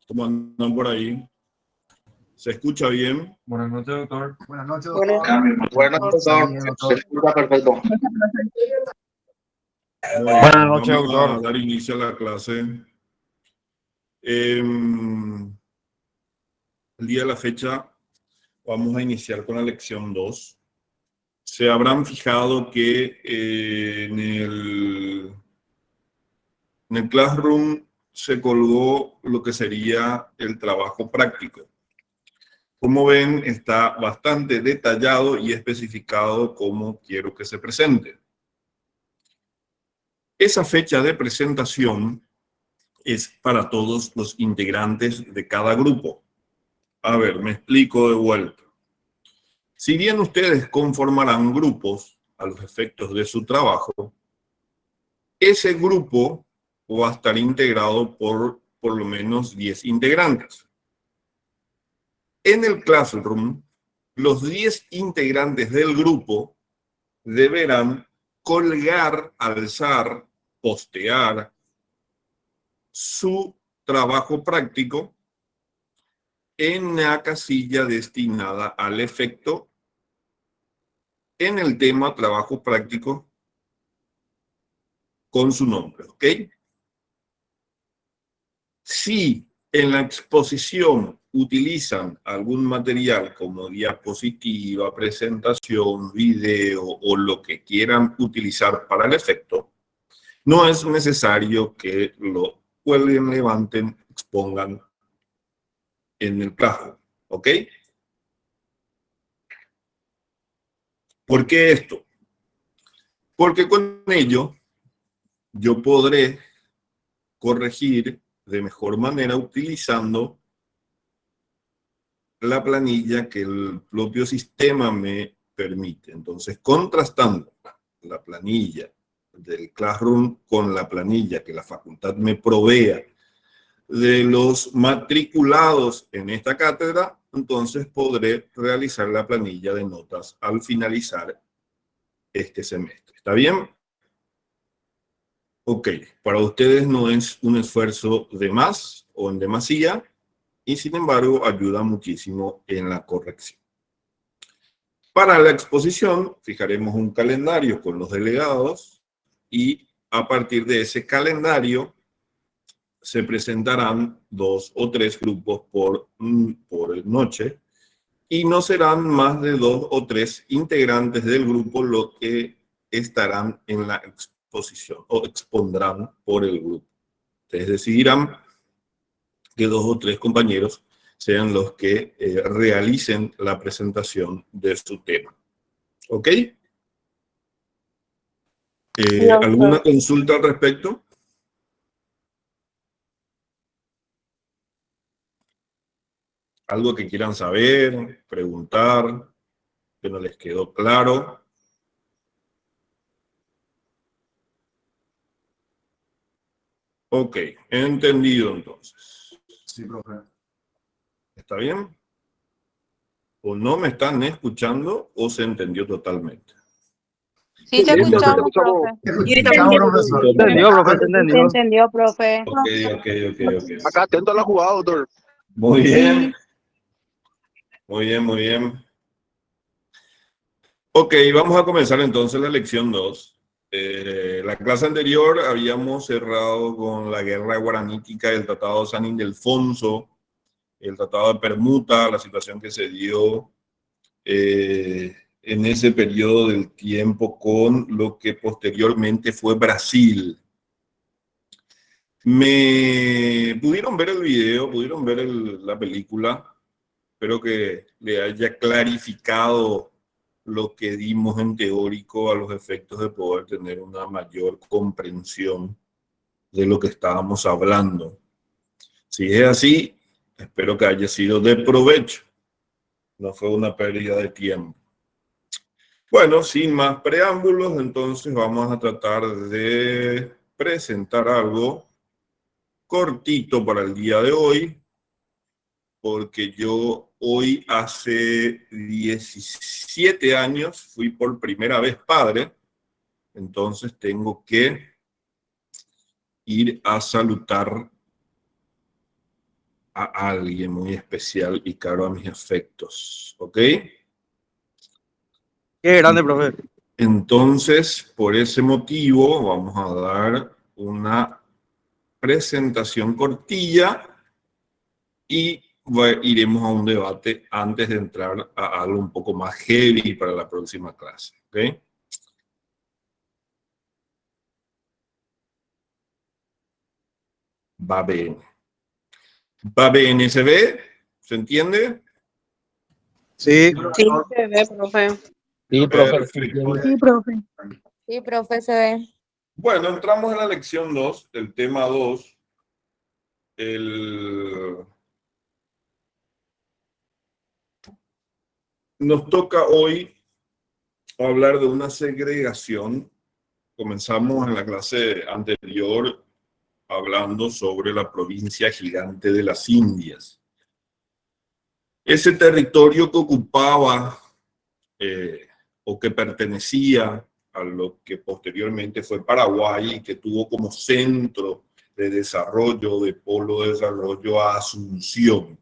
¿Cómo andan por ahí? ¿Se escucha bien? Buenas noches, doctor. Buenas noches, doctor. Buenas noches, doctor. Se escucha perfecto. Muy bien, Buenas noches, vamos doctor. a dar inicio a la clase. El día de la fecha vamos a iniciar con la lección 2. Se habrán fijado que en el Classroom se colgó lo que sería el trabajo práctico. Como ven, está bastante detallado y especificado cómo quiero que se presente. Esa fecha de presentación es para todos los integrantes de cada grupo. A ver, me explico de vuelta. Si bien ustedes conformarán grupos a los efectos de su trabajo, ese grupo va a estar integrado por lo menos 10 integrantes. En el Classroom, los 10 integrantes del grupo deberán colgar, alzar, postear su trabajo práctico en la casilla destinada al efecto en el tema trabajo práctico con su nombre, ¿ok? Si en la exposición utilizan algún material como diapositiva, presentación, video o lo que quieran utilizar para el efecto, no es necesario que lo cuelguen, levanten, expongan en el Classroom, ¿ok? ¿Por qué esto? Porque con ello yo podré corregir de mejor manera utilizando la planilla que el propio sistema me permite. Entonces, contrastando la planilla del Classroom con la planilla que la facultad me provea de los matriculados en esta cátedra, entonces podré realizar la planilla de notas al finalizar este semestre. ¿Está bien? Ok, para ustedes no es un esfuerzo de más o en demasía, y sin embargo ayuda muchísimo en la corrección. Para la exposición fijaremos un calendario con los delegados y a partir de ese calendario se presentarán 2 o 3 grupos por noche y no serán más de 2 o 3 integrantes del grupo los que estarán en la exposición o expondrán por el grupo. Ustedes decidirán que 2 o 3 compañeros sean los que realicen la presentación de su tema. ¿Ok? ¿Alguna consulta al respecto? ¿Algo que quieran saber, preguntar, que no les quedó claro? Ok, entendido entonces. Sí, profe. ¿Está bien? O no me están escuchando o se entendió totalmente. Sí, te escuchamos, profe. Escuchamos, profesor. ¿Se entendió, profe? ¿Se Se entendió? entendió, profe. Ok. Acá atento a la jugada, doctor. Muy bien. Muy bien, muy bien. Ok, vamos a comenzar entonces la lección 2. La clase anterior habíamos cerrado con la guerra guaranítica, el Tratado de San Ildefonso, el Tratado de Permuta, la situación que se dio en ese periodo del tiempo con lo que posteriormente fue Brasil. Pudieron ver el video, pudieron ver la película. Espero que le haya clarificado lo que dimos en teórico a los efectos de poder tener una mayor comprensión de lo que estábamos hablando. Si es así, espero que haya sido de provecho. No fue una pérdida de tiempo. Bueno, sin más preámbulos, entonces vamos a tratar de presentar algo cortito para el día de hoy, porque yo hoy hace 17 años fui por primera vez padre, entonces tengo que ir a salutar a alguien muy especial y caro a mis afectos, ¿ok? Qué grande, profe. Entonces, por ese motivo, vamos a dar una presentación cortilla y iremos a un debate antes de entrar a algo un poco más heavy para la próxima clase, ¿ok? Va bene. Va bene, ¿se ve? ¿Se entiende? Sí. Sí, se ve, profe. Sí, profe. Perfecto. Sí, profe. Sí, profe, se ve. Bueno, entramos en la lección 2, el tema 2. Nos toca hoy hablar de una segregación. Comenzamos en la clase anterior hablando sobre la provincia gigante de las Indias. Ese territorio que ocupaba o que pertenecía a lo que posteriormente fue Paraguay y que tuvo como centro de desarrollo, de polo de desarrollo a Asunción.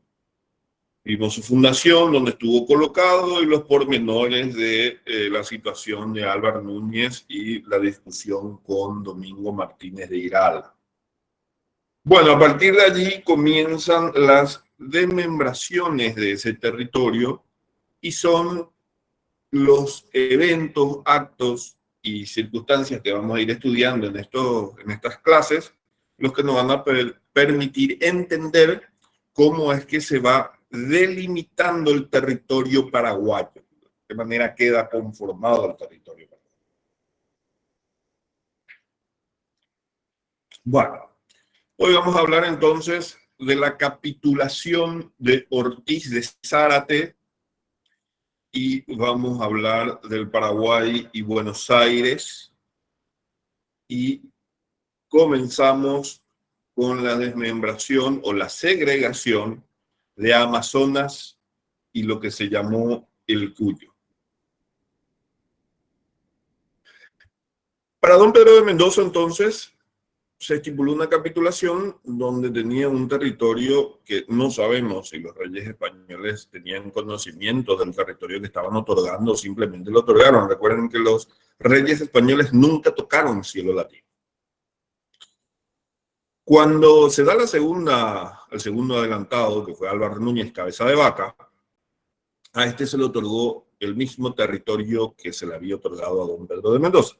Vimos su fundación, donde estuvo colocado, y los pormenores de la situación de Álvaro Núñez y la discusión con Domingo Martínez de Irala. Bueno, a partir de allí comienzan las desmembraciones de ese territorio y son los eventos, actos y circunstancias que vamos a ir estudiando en estas clases los que nos van a permitir entender cómo es que se va delimitando el territorio paraguayo, de qué manera queda conformado el territorio paraguayo. Bueno, hoy vamos a hablar entonces de la capitulación de Ortiz de Zárate y vamos a hablar del Paraguay y Buenos Aires y comenzamos con la desmembración o la segregación de Amazonas y lo que se llamó el Cuyo. Para don Pedro de Mendoza, entonces, se estipuló una capitulación donde tenía un territorio que no sabemos si los reyes españoles tenían conocimiento del territorio que estaban otorgando o simplemente lo otorgaron. Recuerden que los reyes españoles nunca tocaron cielo latino. Cuando se da el segundo adelantado, que fue Álvaro Núñez, cabeza de vaca, a este se le otorgó el mismo territorio que se le había otorgado a don Pedro de Mendoza.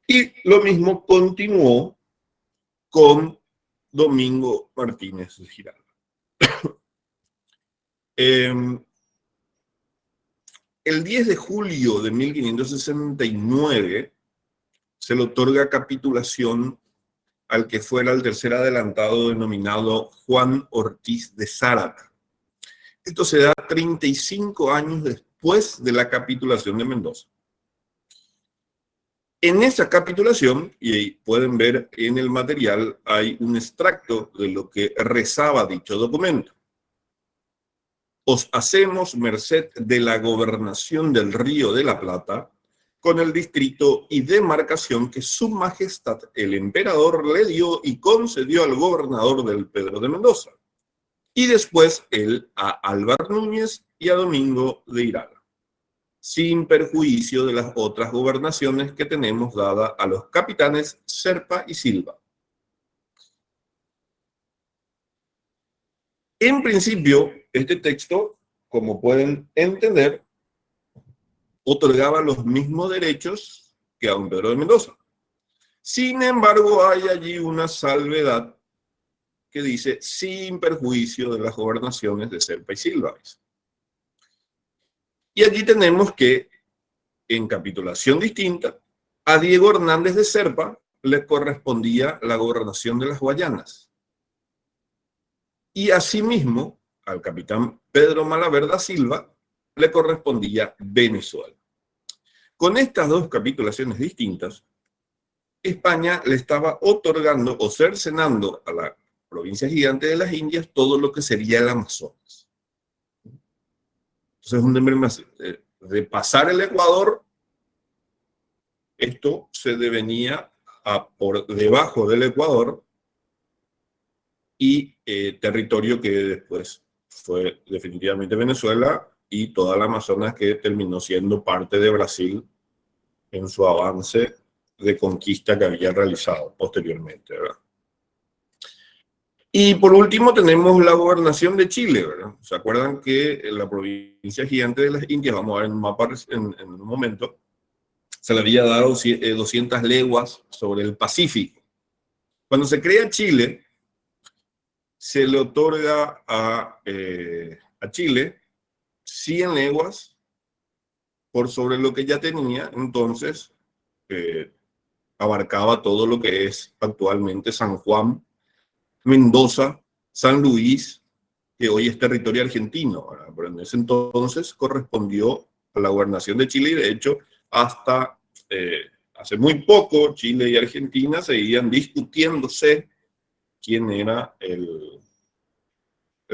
Y lo mismo continuó con Domingo Martínez de Giralda. El 10 de julio de 1569 se le otorga capitulación al que fuera el tercer adelantado denominado Juan Ortiz de Zárate. Esto se da 35 años después de la capitulación de Mendoza. En esa capitulación, y pueden ver en el material, hay un extracto de lo que rezaba dicho documento. Os hacemos merced de la gobernación del Río de la Plata, con el distrito y demarcación que su majestad el emperador le dio y concedió al gobernador del Pedro de Mendoza, y después él a Álvaro Núñez y a Domingo de Irala, sin perjuicio de las otras gobernaciones que tenemos dada a los capitanes Serpa y Silva. En principio, este texto, como pueden entender, otorgaba los mismos derechos que a don Pedro de Mendoza. Sin embargo, hay allí una salvedad que dice sin perjuicio de las gobernaciones de Serpa y Silva. Y allí tenemos que, en capitulación distinta, a Diego Hernández de Serpa le correspondía la gobernación de las Guayanas. Y asimismo, al capitán Pedro Malaver da Silva le correspondía Venezuela. Con estas dos capitulaciones distintas, España le estaba otorgando o cercenando a la provincia gigante de las Indias todo lo que sería el Amazonas. Entonces, de pasar el Ecuador, esto se devenía por debajo del Ecuador y territorio que después fue definitivamente Venezuela y toda la Amazonas que terminó siendo parte de Brasil en su avance de conquista que había realizado posteriormente, ¿verdad? Y por último tenemos la gobernación de Chile, ¿verdad? ¿Se acuerdan que la provincia gigante de las Indias, vamos a ver en un mapa en un momento, se le había dado 200 leguas sobre el Pacífico? Cuando se crea Chile, se le otorga a Chile 100 leguas por sobre lo que ya tenía, entonces abarcaba todo lo que es actualmente San Juan, Mendoza, San Luis, que hoy es territorio argentino, ¿verdad? Pero en ese entonces correspondió a la gobernación de Chile y de hecho hasta hace muy poco Chile y Argentina seguían discutiéndose quién era el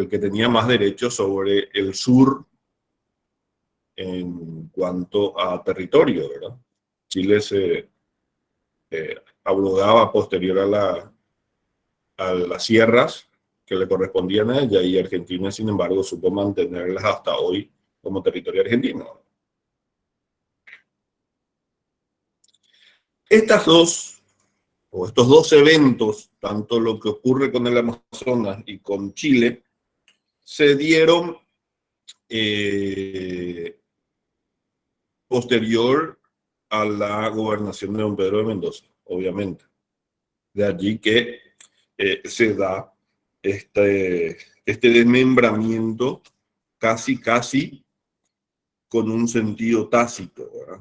que tenía más derechos sobre el sur en cuanto a territorio, ¿verdad? Chile se abrogaba posterior a las sierras que le correspondían a ella y Argentina, sin embargo, supo mantenerlas hasta hoy como territorio argentino. Estos dos eventos, tanto lo que ocurre con el Amazonas y con Chile, se dieron posterior a la gobernación de don Pedro de Mendoza, obviamente. De allí que se da este desmembramiento casi con un sentido tácito, ¿verdad?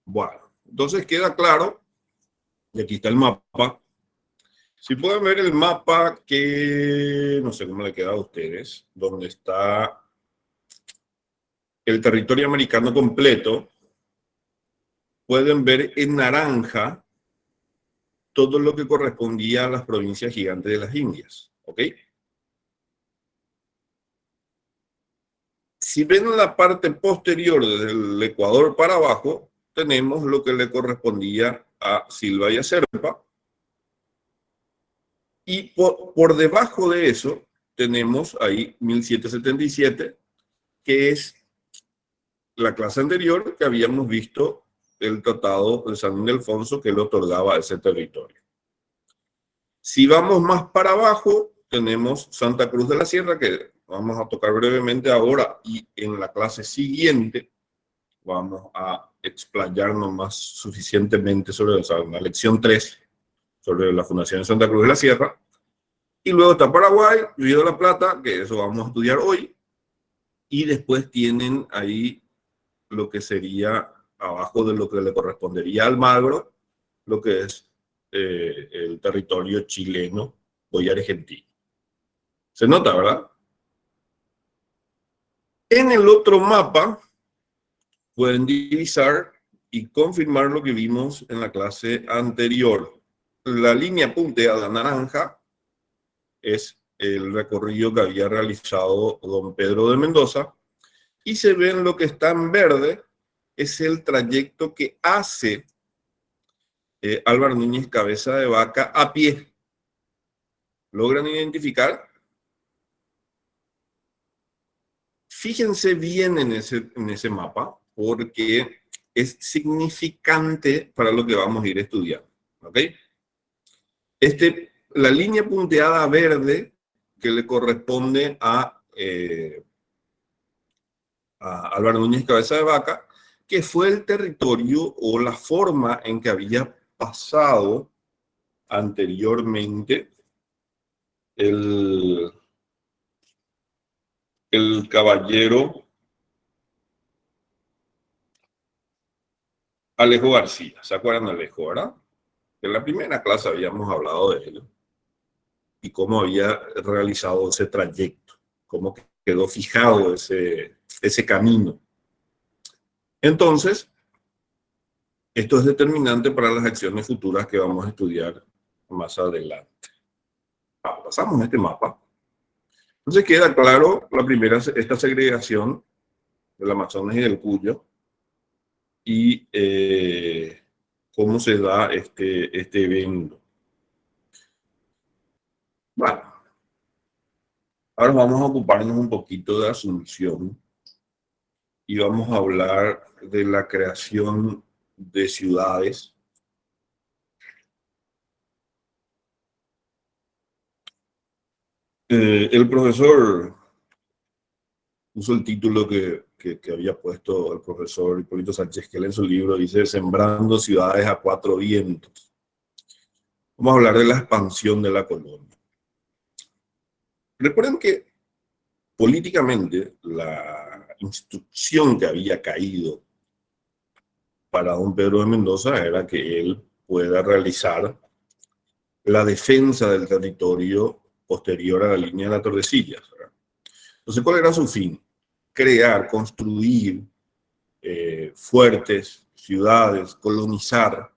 Bueno, entonces queda claro, y aquí está el mapa. Si pueden ver el mapa que, no sé cómo le queda a ustedes, donde está el territorio americano completo, pueden ver en naranja todo lo que correspondía a las provincias gigantes de las Indias, ¿ok? Si ven la parte posterior del Ecuador para abajo, tenemos lo que le correspondía a Silva y a Serpa. Y por debajo de eso tenemos ahí 1777, que es la clase anterior que habíamos visto el Tratado de San Ildefonso que le otorgaba ese territorio. Si vamos más para abajo, tenemos Santa Cruz de la Sierra, que vamos a tocar brevemente ahora, y en la clase siguiente vamos a explayarnos más suficientemente sobre la lección 3, sobre la Fundación de Santa Cruz de la Sierra. Y luego está Paraguay, Río de la Plata, que eso vamos a estudiar hoy. Y después tienen ahí lo que sería abajo de lo que le correspondería a Almagro, lo que es el territorio chileno, hoy argentino. ¿Se nota, verdad? En el otro mapa pueden divisar y confirmar lo que vimos en la clase anterior. La línea punteada naranja es el recorrido que había realizado don Pedro de Mendoza, y se ven lo que está en verde, es el trayecto que hace Álvaro Núñez Cabeza de Vaca a pie. ¿Logran identificar? Fíjense bien en ese mapa, porque es significante para lo que vamos a ir estudiando. ¿Ok? La línea punteada verde que le corresponde a Álvaro Núñez Cabeza de Vaca, que fue el territorio o la forma en que había pasado anteriormente el caballero Alejo García. ¿Se acuerdan de Alejo, verdad? En la primera clase habíamos hablado de él y cómo había realizado ese trayecto, cómo quedó fijado ese camino. Entonces, esto es determinante para las acciones futuras que vamos a estudiar más adelante. Pasamos a este mapa. Entonces queda claro la primera, esta segregación del Amazonas y del Cuyo y cómo se da este evento. Ahora vamos a ocuparnos un poquito de Asunción y vamos a hablar de la creación de ciudades. El profesor puso el título que había puesto el profesor Hipólito Sánchez, que él en su libro dice Sembrando ciudades a cuatro vientos. Vamos a hablar de la expansión de la colonia. Recuerden que políticamente la instrucción que había caído para don Pedro de Mendoza era que él pueda realizar la defensa del territorio posterior a la línea de la Tordesillas. Entonces, ¿cuál era su fin? Crear, construir fuertes, ciudades, colonizar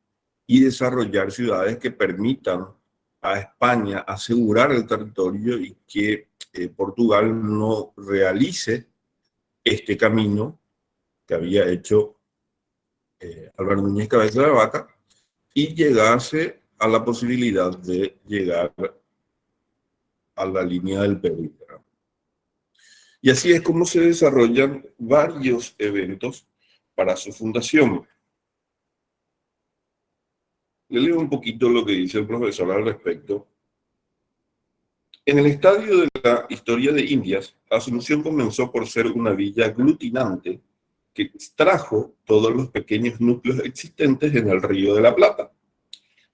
y desarrollar ciudades que permitan a España asegurar el territorio y que Portugal no realice este camino que había hecho Álvaro Núñez Cabeza de Vaca y llegase a la posibilidad de llegar a la línea del Perú. Y así es como se desarrollan varios eventos para su fundación. Le leo un poquito lo que dice el profesor al respecto. En el estadio de la historia de Indias, Asunción comenzó por ser una villa aglutinante que extrajo todos los pequeños núcleos existentes en el Río de la Plata.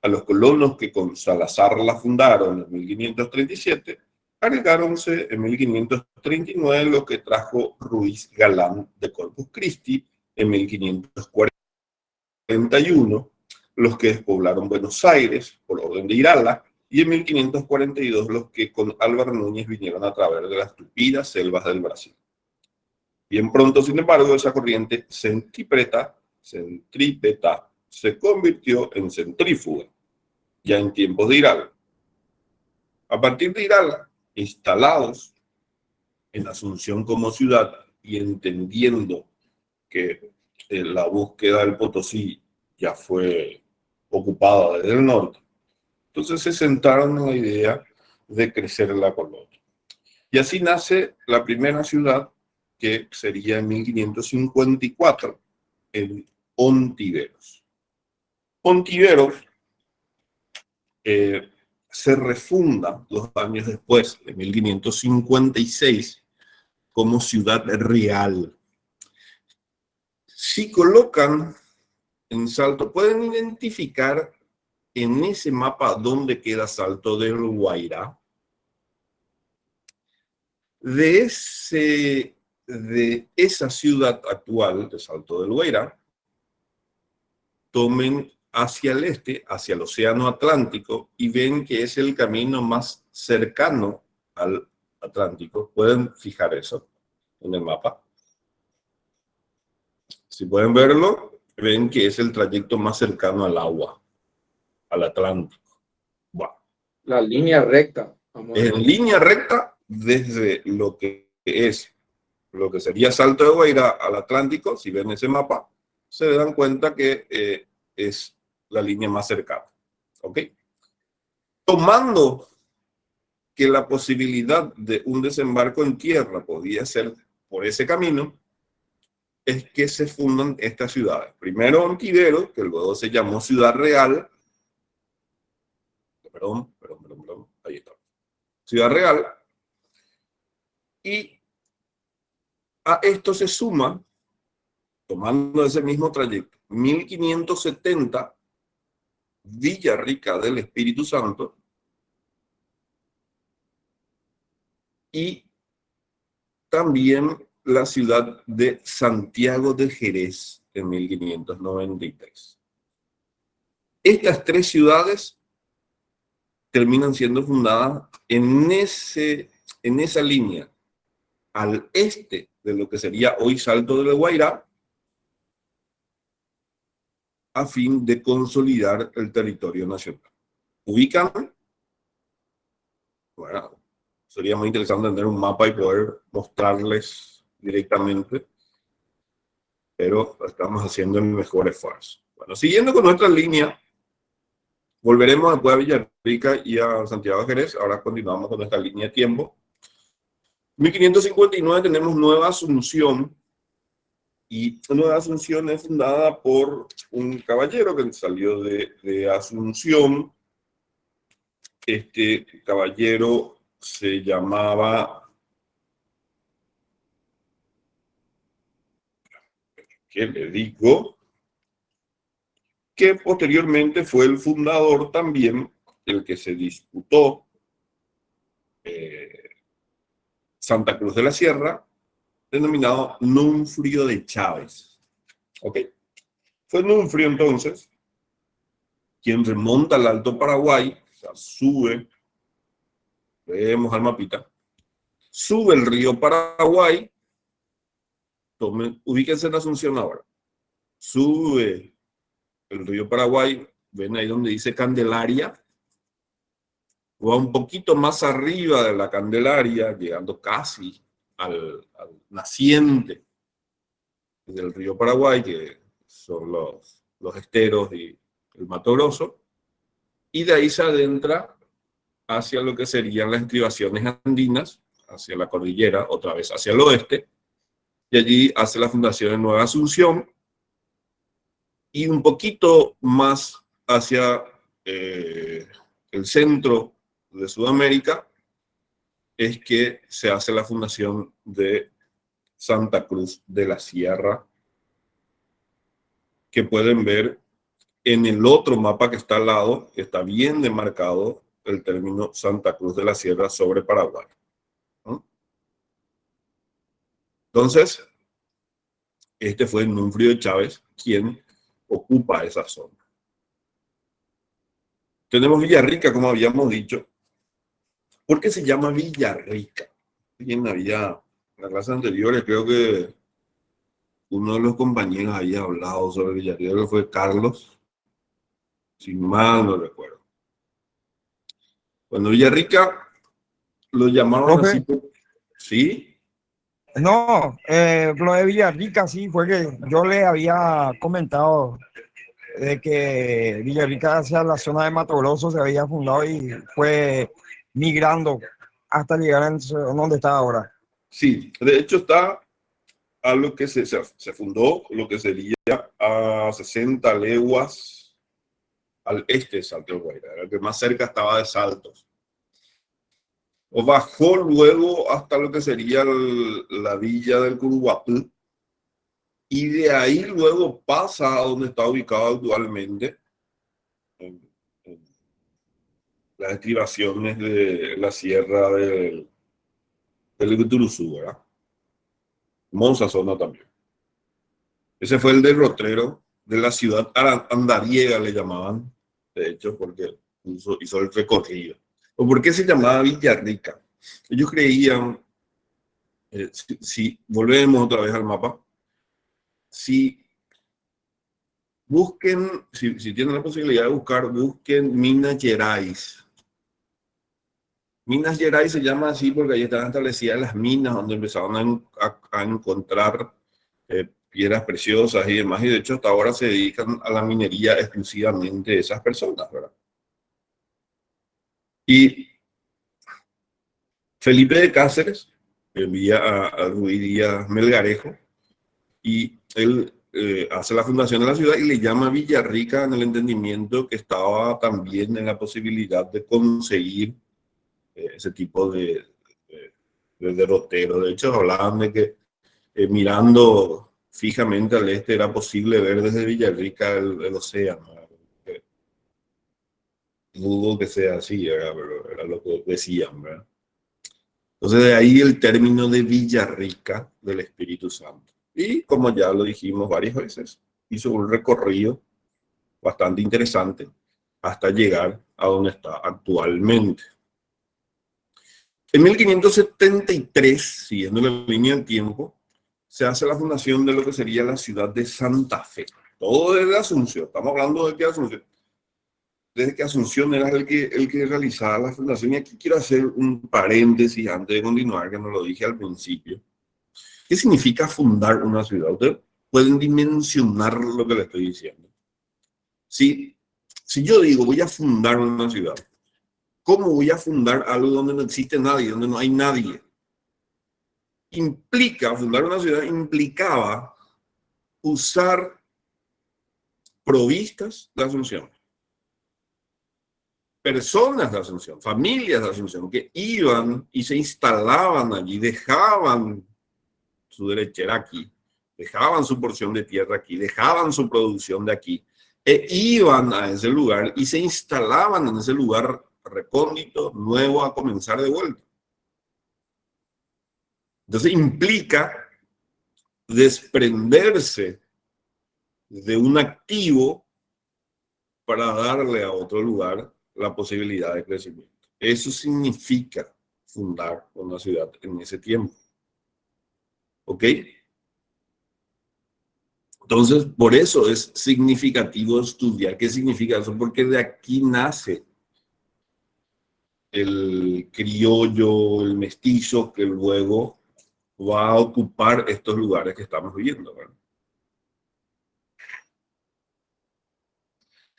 A los colonos que con Salazar la fundaron en 1537, agregáronse en 1539 lo que trajo Ruiz Galán de Corpus Christi en 1541, los que despoblaron Buenos Aires por orden de Irala, y en 1542 los que con Álvaro Núñez vinieron a través de las tupidas selvas del Brasil. Bien pronto, sin embargo, esa corriente centrípeta se convirtió en centrífuga, ya en tiempos de Irala. A partir de Irala, instalados en Asunción como ciudad y entendiendo que la búsqueda del Potosí ya fue ocupada desde el norte, entonces se sentaron en la idea de crecer la colonia. Y así nace la primera ciudad, que sería en 1554, en Ontiveros. Ontiveros se refunda 2 años después, en 1556, como ciudad real. Si colocan en Salto, pueden identificar en ese mapa dónde queda Salto del Guairá. De esa ciudad actual, de Salto del Guairá, tomen hacia el este, hacia el Océano Atlántico, y ven que es el camino más cercano al Atlántico. Pueden fijar eso en el mapa. Si pueden verlo, ven que es el trayecto más cercano al agua, al Atlántico. Bueno, La línea recta. en línea recta desde lo que sería Salto de Guairá al Atlántico. Si ven ese mapa, se dan cuenta que es la línea más cercana. ¿Ok? Tomando que la posibilidad de un desembarco en tierra podía ser por ese camino, es que se fundan estas ciudades. Primero Ontiveros, que luego se llamó Ciudad Real. Perdón, ahí está. Ciudad Real. Y a esto se suma, tomando ese mismo trayecto, 1570, Villarrica del Espíritu Santo, y también la ciudad de Santiago de Jerez en 1593. Estas 3 ciudades terminan siendo fundadas en esa línea, al este de lo que sería hoy Salto del Guairá, a fin de consolidar el territorio nacional. Ubican, bueno, sería muy interesante tener un mapa y poder mostrarles directamente, pero estamos haciendo el mejor esfuerzo. Bueno, siguiendo con nuestra línea, volveremos después a Villarrica y a Santiago de Jerez. Ahora continuamos con nuestra línea de tiempo. 1559 tenemos Nueva Asunción, y Nueva Asunción es fundada por un caballero que salió de Asunción. Este caballero se llamaba, ¿qué le digo? Que posteriormente fue el fundador también, el que se disputó Santa Cruz de la Sierra, denominado Nunfrio de Chávez. ¿Ok? Fue Nunfrio entonces quien remonta al Alto Paraguay, o sea, sube, vemos al mapita, sube el río Paraguay, ubíquense en Asunción ahora, sube el río Paraguay, ven ahí donde dice Candelaria, va un poquito más arriba de la Candelaria, llegando casi al naciente del río Paraguay, que son los esteros y el Mato Grosso, y de ahí se adentra hacia lo que serían las estribaciones andinas, hacia la cordillera, otra vez hacia el oeste, y allí hace la fundación de Nueva Asunción, y un poquito más hacia el centro de Sudamérica es que se hace la fundación de Santa Cruz de la Sierra, que pueden ver en el otro mapa que está al lado, que está bien demarcado el término Santa Cruz de la Sierra sobre Paraguay. ¿No? Entonces, este fue Nunfrio de Chávez quien ocupa esa zona. Tenemos Villarrica, como habíamos dicho. ¿Por qué se llama Villarrica? En la clase anterior, creo que uno de los compañeros había hablado sobre Villarrica, que fue Carlos, si mal no recuerdo. Cuando Villarrica lo llamaron ¿Profe? así, ¿sí? No, lo de Villarrica sí fue que yo le había comentado de que Villarrica hacia la zona de Mato Grosso se había fundado y fue migrando hasta llegar a donde está ahora. Sí, de hecho está a lo que se fundó, lo que sería a 60 leguas al este de Salto del Guaira, el que más cerca estaba de Saltos. O bajó luego hasta lo que sería la villa del Curuguatú, y de ahí luego pasa a donde está ubicado actualmente, en las estribaciones de la sierra del Guturuzú, ¿verdad? Monza zona también. Ese fue el derrotero de la ciudad andariega, le llamaban, de hecho, porque hizo el recorrido. ¿O por qué se llamaba Villarrica? Ellos creían, si volvemos otra vez al mapa, si tienen la posibilidad de buscar, busquen Minas Gerais. Minas Gerais se llama así porque ahí estaban establecidas las minas donde empezaron a encontrar piedras preciosas y demás, y de hecho hasta ahora se dedican a la minería exclusivamente esas personas, ¿verdad? Y Felipe de Cáceres envía a Ruy Díaz Melgarejo, y él hace la fundación de la ciudad y le llama Villarrica, en el entendimiento que estaba también en la posibilidad de conseguir ese tipo de derrotero. De hecho, hablaban de que mirando fijamente al este era posible ver desde Villarrica el océano. Dudo que sea así, pero era lo que decían, ¿verdad? Entonces, de ahí el término de Villarrica del Espíritu Santo. Y como ya lo dijimos varias veces, hizo un recorrido bastante interesante hasta llegar a donde está actualmente. En 1573, siguiendo la línea del tiempo, se hace la fundación de lo que sería la ciudad de Santa Fe. Todo desde Asunción. Estamos hablando de que Asunción, desde que Asunción era el que realizaba la fundación. Y aquí quiero hacer un paréntesis antes de continuar, que no lo dije al principio. ¿Qué significa fundar una ciudad? Ustedes pueden dimensionar lo que le estoy diciendo. Si yo digo voy a fundar una ciudad, ¿cómo voy a fundar algo donde no existe nadie, donde no hay nadie? fundar una ciudad implicaba usar provistas de Asunción, personas de Asunción, familias de Asunción que iban y se instalaban allí, dejaban su derechera aquí, dejaban su porción de tierra aquí, dejaban su producción de aquí, e iban a ese lugar y se instalaban en ese lugar recóndito, nuevo, a comenzar de vuelta. Entonces implica desprenderse de un activo para darle a otro lugar la posibilidad de crecimiento. Eso significa fundar una ciudad en ese tiempo. ¿Ok? Entonces, por eso es significativo estudiar qué significa eso, porque de aquí nace el criollo, el mestizo, que luego va a ocupar estos lugares que estamos viviendo, ¿verdad?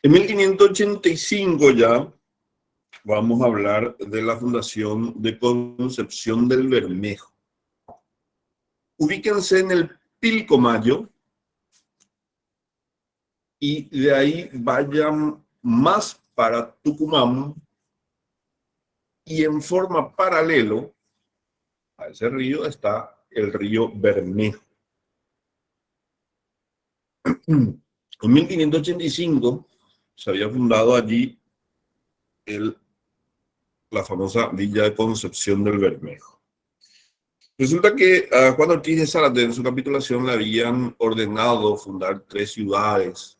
En 1585 ya vamos a hablar de la fundación de Concepción del Bermejo. Ubíquense en el Pilcomayo y de ahí vayan más para Tucumán y en forma paralelo a ese río está el río Bermejo. En 1585 se había fundado allí la famosa Villa de Concepción del Bermejo. Resulta que a Juan Ortiz de Zárate en su capitulación le habían ordenado fundar 3 ciudades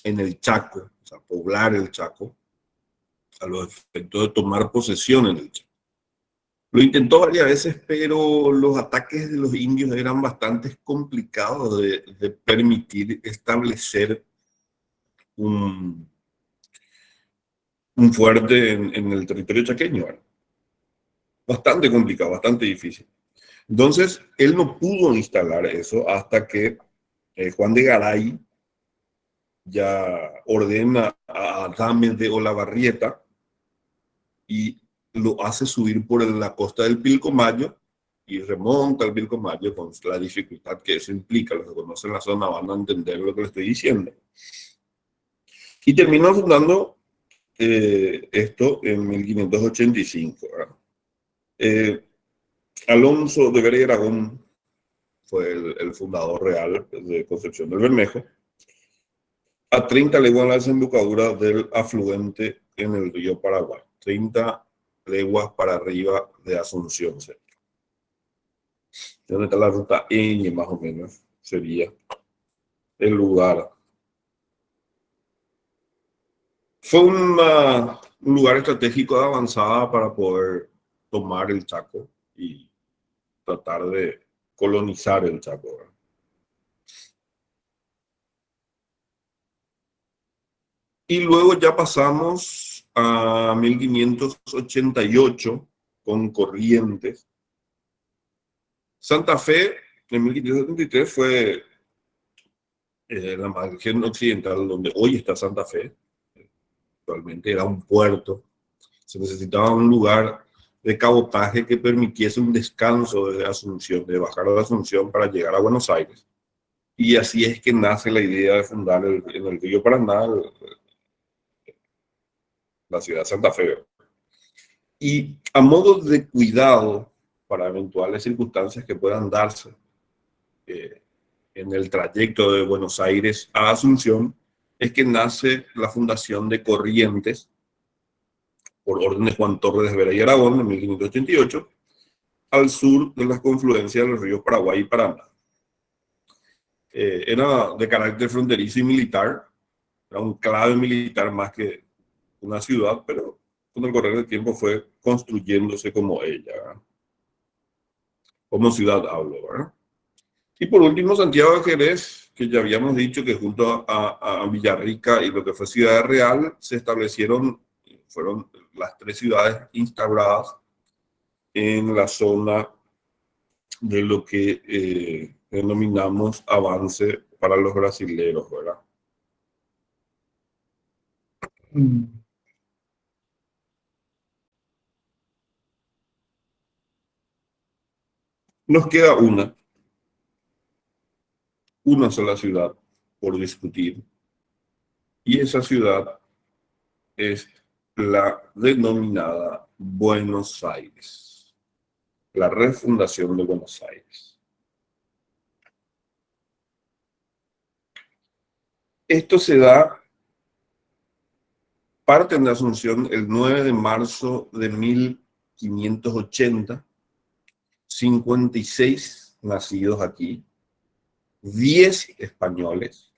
en el Chaco, o sea, poblar el Chaco, a los efectos de tomar posesión en el Chaco. Lo intentó varias veces, pero los ataques de los indios eran bastante complicados de permitir establecer un fuerte en el territorio chaqueño. ¿Verdad? Bastante complicado, bastante difícil. Entonces, él no pudo instalar eso hasta que Juan de Garay ya ordena a Adames de Olavarrieta y lo hace subir por la costa del Pilcomayo y remonta al Pilcomayo con la dificultad que eso implica. Los que conocen la zona van a entender lo que les estoy diciendo. Y terminó fundando esto en 1585. Alonso de Vera y Aragón fue el fundador real de Concepción del Bermejo, a 30 leguas la desembocadura del afluente en el río Paraguay, 30 leguas para arriba de Asunción. ¿Dónde está la ruta Ñ más o menos? Sería el lugar. Fue un lugar estratégico de avanzada para poder tomar el Chaco y tratar de colonizar el Chaco. ¿Verdad? Y luego ya pasamos a 1588 con Corrientes. Santa Fe en 1573 fue la margen occidental donde hoy está Santa Fe. Actualmente era un puerto. Se necesitaba un lugar de cabotaje que permitiese un descanso de Asunción, de bajar de Asunción para llegar a Buenos Aires. Y así es que nace la idea de fundar en el río Paraná la ciudad de Santa Fe. Y a modo de cuidado para eventuales circunstancias que puedan darse en el trayecto de Buenos Aires a Asunción, es que nace la fundación de Corrientes por orden de Juan Torres de Vera y Aragón en 1588, al sur de las confluencias de los ríos Paraguay y Paraná. Era de carácter fronterizo y militar, era un clave militar más que una ciudad, pero con el correr del tiempo fue construyéndose como ella, ¿verdad? Como ciudad hablo, ¿verdad? Y por último, Santiago de Jerez, que ya habíamos dicho que junto a Villarrica y lo que fue Ciudad Real, se establecieron, fueron las 3 ciudades instauradas en la zona de lo que denominamos avance para los brasileros, ¿verdad? Nos queda una sola ciudad por discutir, y esa ciudad es la denominada Buenos Aires, la refundación de Buenos Aires. Esto se da, parten de Asunción el 9 de marzo de 1580, 56 nacidos aquí, 10 españoles,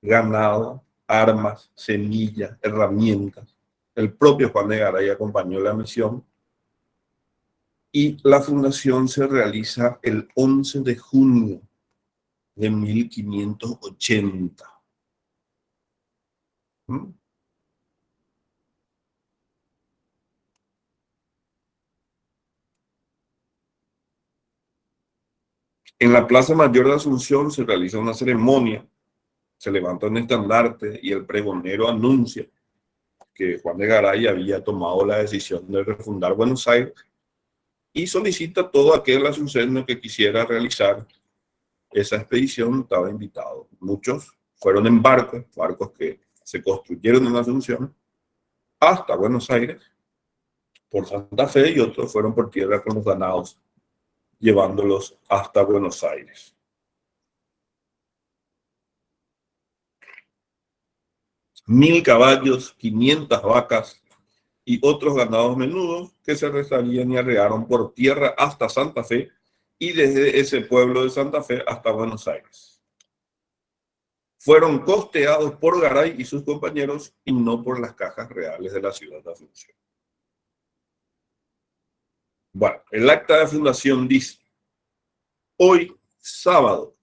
ganado, armas, semillas, herramientas. El propio Juan de Garay acompañó la misión, y la fundación se realiza el 11 de junio de 1580. En la Plaza Mayor de Asunción se realiza una ceremonia, se levanta un estandarte y el pregonero anuncia que Juan de Garay había tomado la decisión de refundar Buenos Aires y solicita a todo aquel asuncense que quisiera realizar esa expedición. Estaba invitado. Muchos fueron en barcos que se construyeron en Asunción hasta Buenos Aires por Santa Fe, y otros fueron por tierra con los ganados, llevándolos hasta Buenos Aires. Mil caballos, 500 vacas y otros ganados menudos que se restarían y arrearon por tierra hasta Santa Fe, y desde ese pueblo de Santa Fe hasta Buenos Aires. Fueron costeados por Garay y sus compañeros y no por las cajas reales de la ciudad de Asunción. Bueno, el acta de fundación dice: hoy, sábado,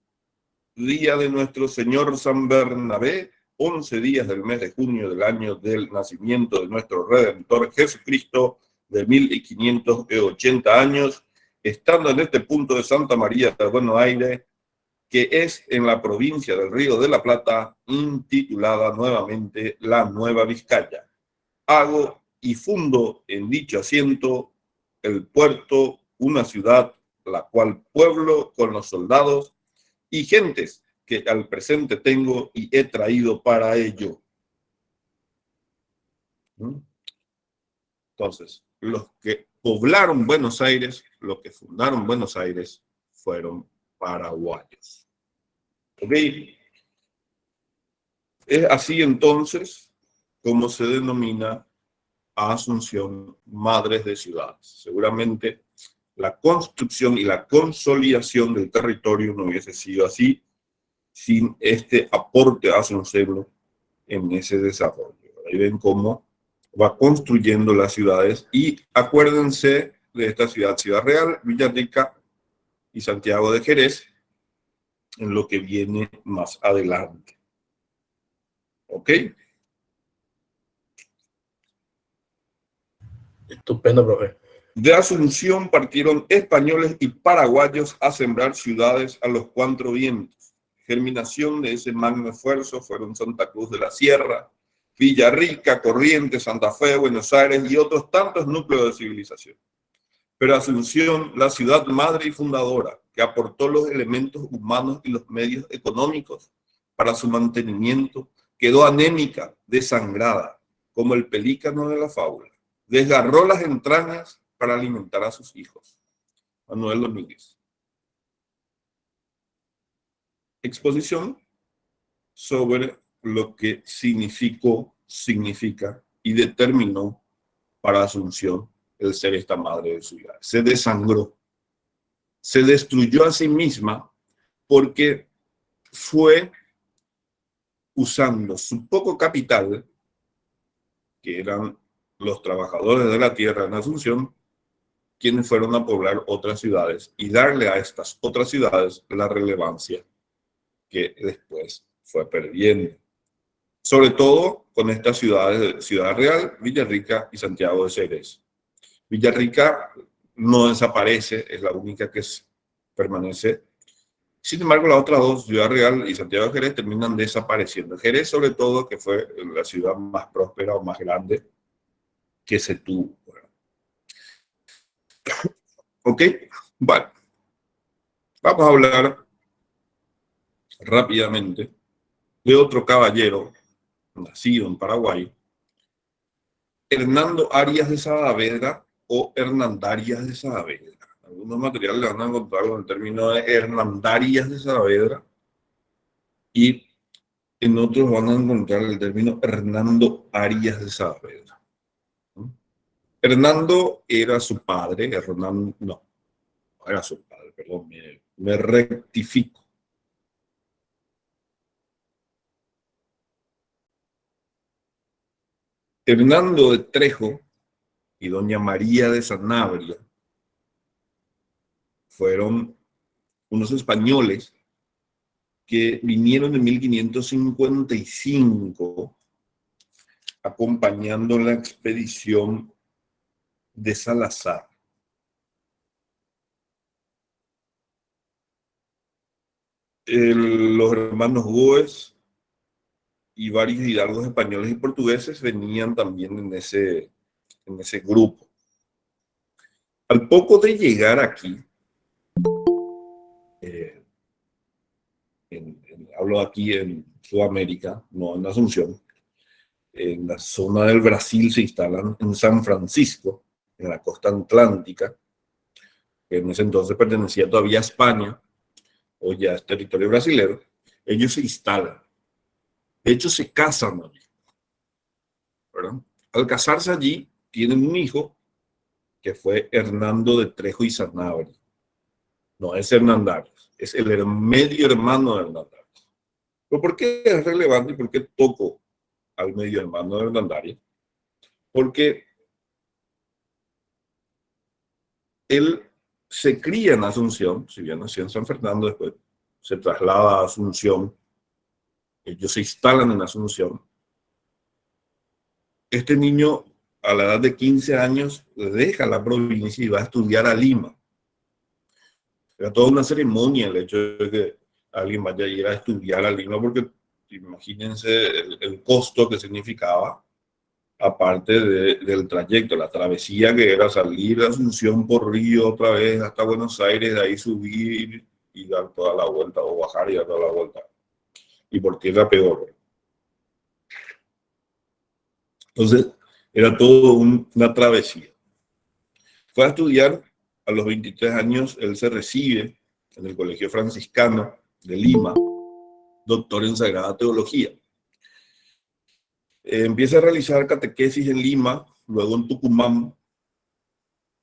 día de nuestro Señor San Bernabé, 11 días del mes de junio del año del nacimiento de nuestro Redentor Jesucristo, de 1580 años, estando en este punto de Santa María de Buenos Aires, que es en la provincia del Río de la Plata, intitulada nuevamente la Nueva Vizcaya. Hago y fundo en dicho asiento el puerto, una ciudad, la cual pueblo con los soldados y gentes que al presente tengo y he traído para ello. Entonces, los que poblaron Buenos Aires, los que fundaron Buenos Aires, fueron paraguayos. ¿Ok? Es así entonces como se denomina a Asunción madres de ciudades. Seguramente la construcción y la consolidación del territorio no hubiese sido así sin este aporte asunceno en ese desarrollo. Ahí ven cómo va construyendo las ciudades, y acuérdense de esta ciudad: Ciudad Real, Villarrica y Santiago de Jerez, en lo que viene más adelante. ¿Ok? Estupendo, profe. De Asunción partieron españoles y paraguayos a sembrar ciudades a los cuatro vientos. Germinación de ese magno esfuerzo fueron Santa Cruz de la Sierra, Villarrica, Corrientes, Santa Fe, Buenos Aires y otros tantos núcleos de civilización. Pero Asunción, la ciudad madre y fundadora, que aportó los elementos humanos y los medios económicos para su mantenimiento, quedó anémica, desangrada, como el pelícano de la fábula. Desgarró las entrañas para alimentar a sus hijos. Manuel Domínguez. Exposición sobre lo que significa y determinó para Asunción el ser esta madre de ciudades. Se desangró, se destruyó a sí misma porque fue usando su poco capital, que eran los trabajadores de la tierra en Asunción, quienes fueron a poblar otras ciudades y darle a estas otras ciudades la relevancia que después fue perdiendo. Sobre todo con estas ciudades de Ciudad Real, Villarrica y Santiago de Jerez. Villarrica no desaparece, es la única que permanece. Sin embargo, las otras dos, Ciudad Real y Santiago de Jerez, terminan desapareciendo. Jerez, sobre todo, que fue la ciudad más próspera o más grande que se tuvo. ¿Ok? Bueno, Vamos a hablar rápidamente de otro caballero nacido en Paraguay, Hernando Arias de Saavedra o Hernandarias de Saavedra. Algunos materiales le van a encontrar con el término de Hernandarias de Saavedra y en otros van a encontrar el término Hernando Arias de Saavedra. Hernando era su padre, Hernando, no era su padre, perdón, me rectifico. Hernando de Trejo y doña María de Sanabria fueron unos españoles que vinieron en 1555 acompañando la expedición de Salazar. Los hermanos Goes y varios hidalgos españoles y portugueses venían también en ese grupo. Al poco de llegar aquí, hablo aquí en Sudamérica, no en Asunción, en la zona del Brasil se instalan en San Francisco, en la costa atlántica, que en ese entonces pertenecía todavía a España, o ya es territorio brasilero. Ellos se instalan. De hecho, se casan allí, ¿verdad? Al casarse allí, tienen un hijo que fue Hernando de Trejo y Sanabria. No es Hernandarias, es el medio hermano de Hernandarias. ¿Pero por qué es relevante y por qué toco al medio hermano de Hernandarias? Porque él se cría en Asunción, si bien nació en San Fernando, después se traslada a Asunción, ellos se instalan en Asunción. Este niño, a la edad de 15 años, deja la provincia y va a estudiar a Lima. Era toda una ceremonia el hecho de que alguien vaya a ir a estudiar a Lima, porque imagínense el costo que significaba, aparte del trayecto, la travesía que era salir de Asunción por Río otra vez hasta Buenos Aires, de ahí subir y dar toda la vuelta, o bajar y dar toda la vuelta. Y por tierra peor. Entonces, era todo una travesía. Fue a estudiar a los 23 años, él se recibe en el Colegio Franciscano de Lima, doctor en Sagrada Teología. Empieza a realizar catequesis en Lima, luego en Tucumán,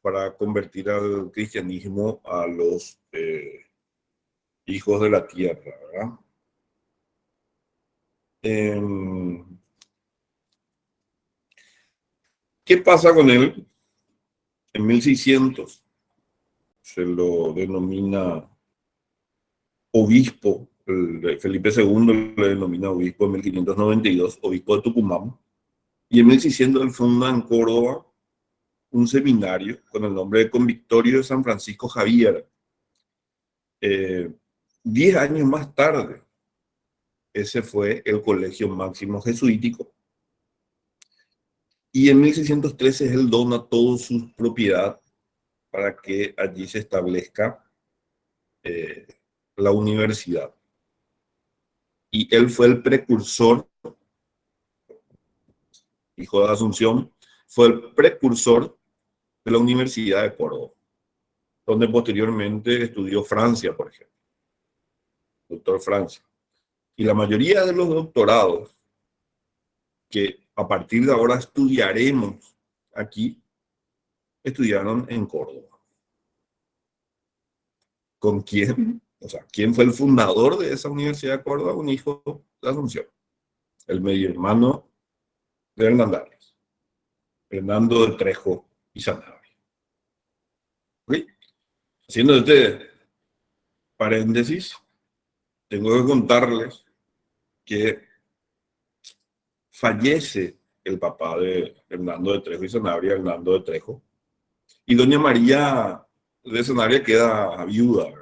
para convertir al cristianismo a los hijos de la tierra, ¿verdad? ¿Qué pasa con él? En 1600 se lo denomina obispo, Felipe II le denomina obispo en 1592, obispo de Tucumán, y en 1600 él funda en Córdoba un seminario con el nombre de Convictorio de San Francisco Javier. 10 años más tarde, ese fue el colegio máximo jesuítico, y en 1613 él dona toda su propiedad para que allí se establezca la universidad. Y él fue el precursor, hijo de Asunción, fue el precursor de la Universidad de Córdoba, donde posteriormente estudió Francia, por ejemplo, doctor Francia. Y la mayoría de los doctorados que a partir de ahora estudiaremos aquí, estudiaron en Córdoba. ¿Con quién? O sea, ¿quién fue el fundador de esa Universidad de Córdoba? Un hijo de Asunción, el medio hermano de Hernandarias, Hernando de Trejo y Sanabria. ¿Okay? Haciendo este paréntesis, tengo que contarles que fallece el papá de Hernando de Trejo y Sanabria, Hernando de Trejo, y doña María de Sanabria queda viuda, ¿verdad?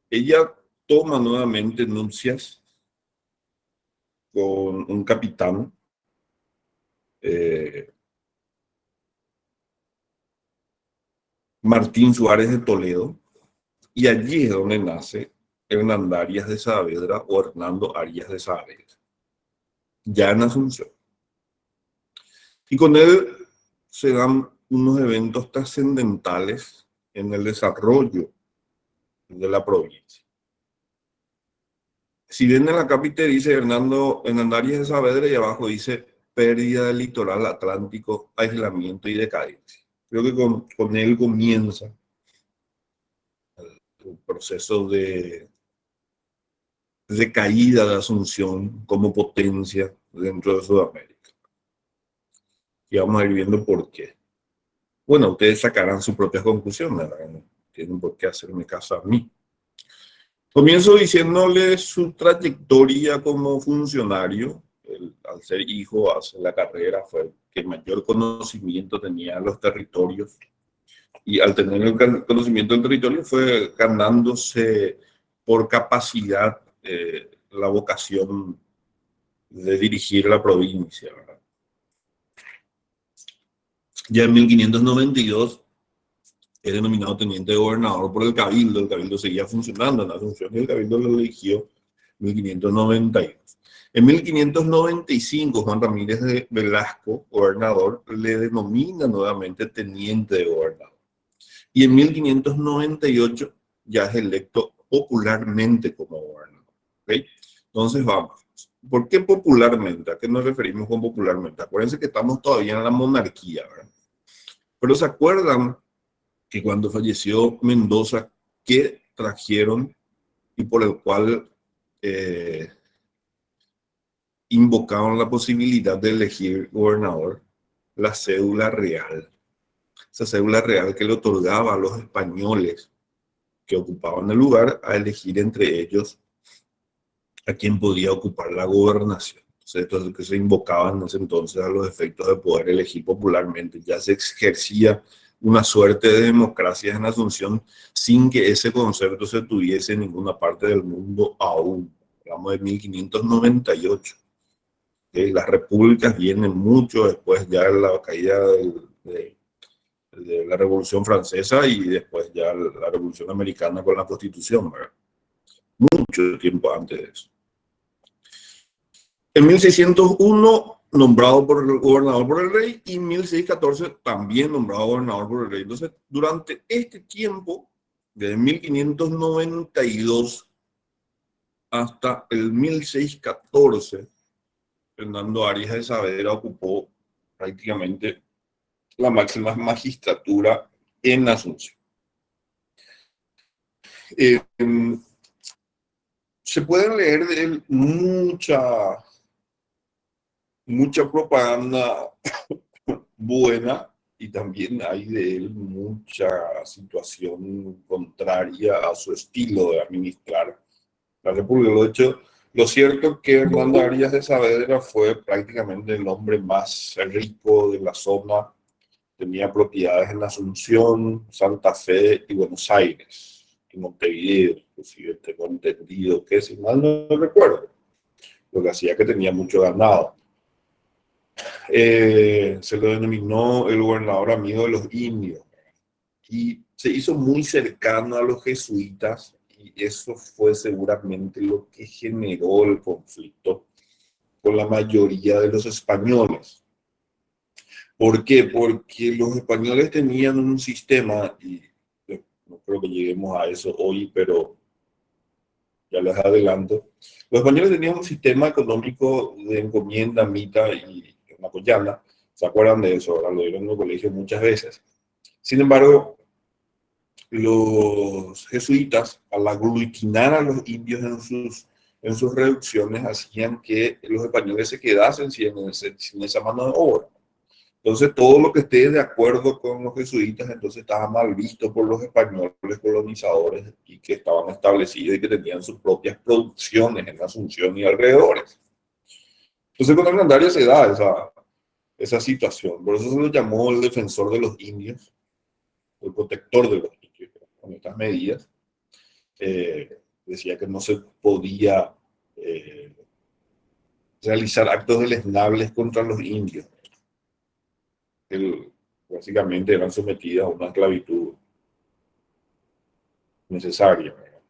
Ella toma nuevamente nupcias con un capitán Martín Suárez de Toledo, Y allí es donde nace Hernando Arias de Saavedra o Hernando Arias de Saavedra, ya en Asunción. Y con él se dan unos eventos trascendentales en el desarrollo de la provincia. Si bien en la cápita dice Hernando Arias de Saavedra y abajo dice pérdida del litoral atlántico, aislamiento y decadencia. Creo que con él comienza el proceso de caída de Asunción como potencia dentro de Sudamérica. Y vamos a ir viendo por qué. Bueno, ustedes sacarán sus propias conclusiones, ¿verdad? No tienen por qué hacerme caso a mí. Comienzo diciéndole su trayectoria como funcionario. Al ser hijo, hace la carrera, fue el que mayor conocimiento tenía de los territorios. Y al tener el conocimiento del territorio fue ganándose por capacidad la vocación de dirigir la provincia, ¿verdad? Ya en 1592 es denominado teniente de gobernador por el Cabildo seguía funcionando en Asunción y el Cabildo lo eligió en 1592. En 1595, Juan Ramírez de Velasco, gobernador, le denomina nuevamente teniente de gobernador. Y en 1598 ya es electo popularmente como gobernador. ¿Okay? Entonces vamos. ¿Por qué popularmente? ¿A qué nos referimos con popularmente? Acuérdense que estamos todavía en la monarquía, ¿verdad? Pero ¿se acuerdan que cuando falleció Mendoza, qué trajeron y por el cual invocaban la posibilidad de elegir gobernador? La cédula real. Esa cédula real que le otorgaba a los españoles que ocupaban el lugar a elegir entre ellos a quien podía ocupar la gobernación. Entonces, que se invocaban en ese entonces a los efectos de poder elegir popularmente. Ya se ejercía una suerte de democracia en Asunción sin que ese concepto se tuviese en ninguna parte del mundo aún. Hablamos de 1598. Las repúblicas vienen mucho después ya de la caída de la Revolución Francesa y después ya la Revolución Americana con la Constitución, ¿verdad? Mucho tiempo antes de eso. En 1601, nombrado gobernador por el rey, y en 1614 también nombrado gobernador por el rey. Entonces, durante este tiempo, desde 1592 hasta el 1614, Hernando Arias de Saavedra ocupó prácticamente la máxima magistratura en Asunción. Se pueden leer de él mucha propaganda buena y también hay de él mucha situación contraria a su estilo de administrar la República. De hecho, lo cierto es que Hernando Arias de Saavedra fue prácticamente el hombre más rico de la zona. Tenía propiedades en Asunción, Santa Fe y Buenos Aires, y Montevideo, inclusive tengo entendido que, si mal no recuerdo, lo que hacía que tenía mucho ganado. Se lo denominó el gobernador amigo de los indios y se hizo muy cercano a los jesuitas y eso fue seguramente lo que generó el conflicto con la mayoría de los españoles. ¿Por qué? Porque los españoles tenían un sistema, y no creo que lleguemos a eso hoy, pero ya les adelanto. Los españoles tenían un sistema económico de encomienda, mita y macoyana. ¿Se acuerdan de eso? Ahora lo dieron en el colegio muchas veces. Sin embargo, los jesuitas, al aglutinar a los indios en sus reducciones, hacían que los españoles se quedasen sin esa mano de obra. Entonces, todo lo que esté de acuerdo con los jesuitas, entonces estaba mal visto por los españoles colonizadores y que estaban establecidos y que tenían sus propias producciones en Asunción y alrededores. Entonces, con Hernando Arias se da esa situación. Por eso se lo llamó el defensor de los indios, el protector de los indios, con estas medidas. Decía que no se podía realizar actos deleznables contra los indios. Básicamente eran sometidos a una esclavitud necesaria, ¿verdad?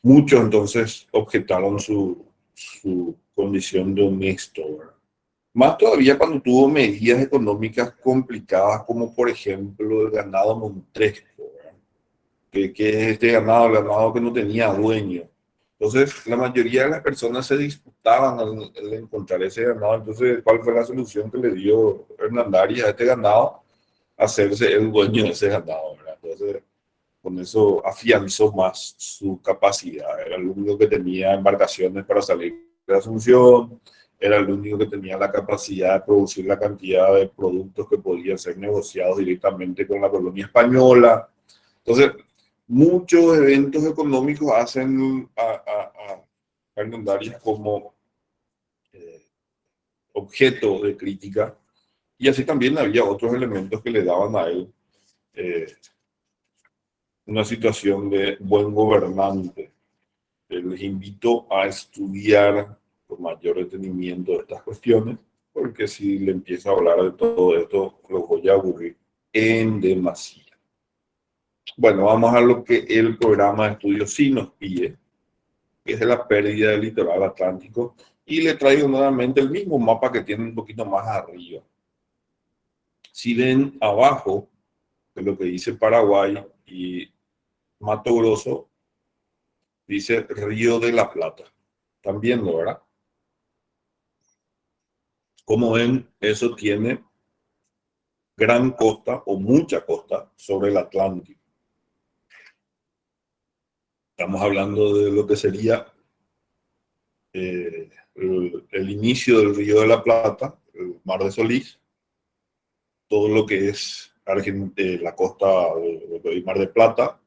Muchos entonces objetaron su condición de honesto, ¿verdad? Más todavía cuando tuvo medidas económicas complicadas, como por ejemplo el ganado montresco, ¿verdad? Que es este ganado, el ganado que no tenía dueño. Entonces, la mayoría de las personas se disputaban al encontrar ese ganado. Entonces, ¿cuál fue la solución que le dio Hernandarias a este ganado? Hacerse el dueño de ese ganado, ¿verdad? Entonces, con eso afianzó más su capacidad. Era el único que tenía embarcaciones para salir de Asunción, era el único que tenía la capacidad de producir la cantidad de productos que podían ser negociados directamente con la colonia española. Entonces, muchos eventos económicos hacen a Hernandarias como objeto de crítica, y así también había otros elementos que le daban a él una situación de buen gobernante. Les invito a estudiar con mayor detenimiento estas cuestiones, porque si le empiezo a hablar de todo esto, los voy a aburrir en demasía. Bueno, vamos a lo que el programa de estudios sí nos pide, que es de la pérdida del litoral atlántico, y le traigo nuevamente el mismo mapa que tiene un poquito más arriba. Si ven abajo, de lo que dice Paraguay y Mato Grosso, dice Río de la Plata. ¿Están viendo, verdad? Como ven, eso tiene gran costa o mucha costa sobre el Atlántico. Estamos hablando de lo que sería el inicio del Río de la Plata, el Mar de Solís, todo lo que es la costa del Mar de Plata,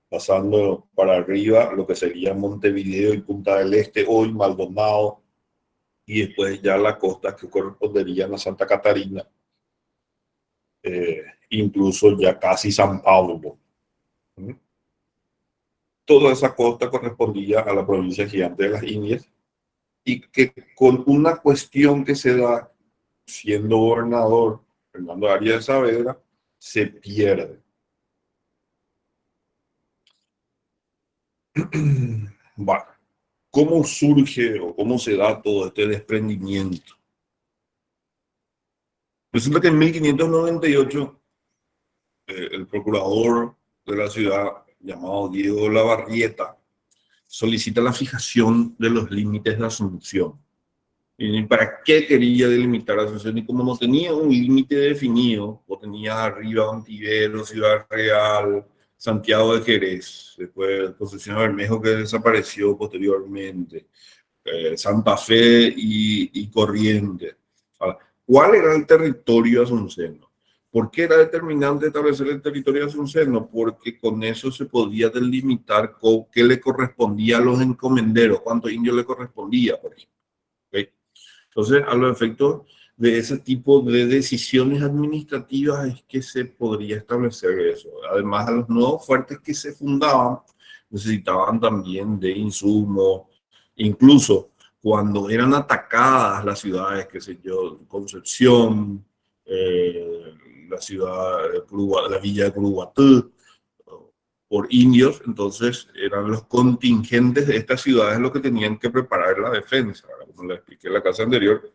pasando para arriba lo que sería Montevideo y Punta del Este, hoy Maldonado, y después ya la costa que corresponderían a Santa Catarina, incluso ya casi San Pablo. Toda esa costa correspondía a la provincia gigante de las Indias, y que con una cuestión que se da siendo gobernador Fernando Arias de Saavedra, se pierde. Bueno, ¿cómo surge o cómo se da todo este desprendimiento? Resulta que en 1598 el procurador de la ciudad, llamado Diego Lavarrieta, solicita la fijación de los límites de Asunción. ¿Y para qué quería delimitar Asunción? Y como no tenía un límite definido, o tenía arriba Ontiveros, Ciudad Real, Santiago de Jerez, después Concepción Bermejo, que desapareció posteriormente, Santa Fe y Corrientes. Ahora, ¿cuál era el territorio asunceno? ¿Por qué era determinante establecer el territorio asunceno? Porque con eso se podía delimitar qué le correspondía a los encomenderos, cuántos indios le correspondía, por ejemplo. ¿Okay? Entonces, a los efectos de ese tipo de decisiones administrativas es que se podría establecer eso. Además, a los nuevos fuertes que se fundaban necesitaban también de insumos, incluso cuando eran atacadas las ciudades, qué sé yo, Concepción, la ciudad de la villa de Curuguatú, por indios, entonces eran los contingentes de estas ciudades los que tenían que preparar la defensa. Como les expliqué en la clase anterior,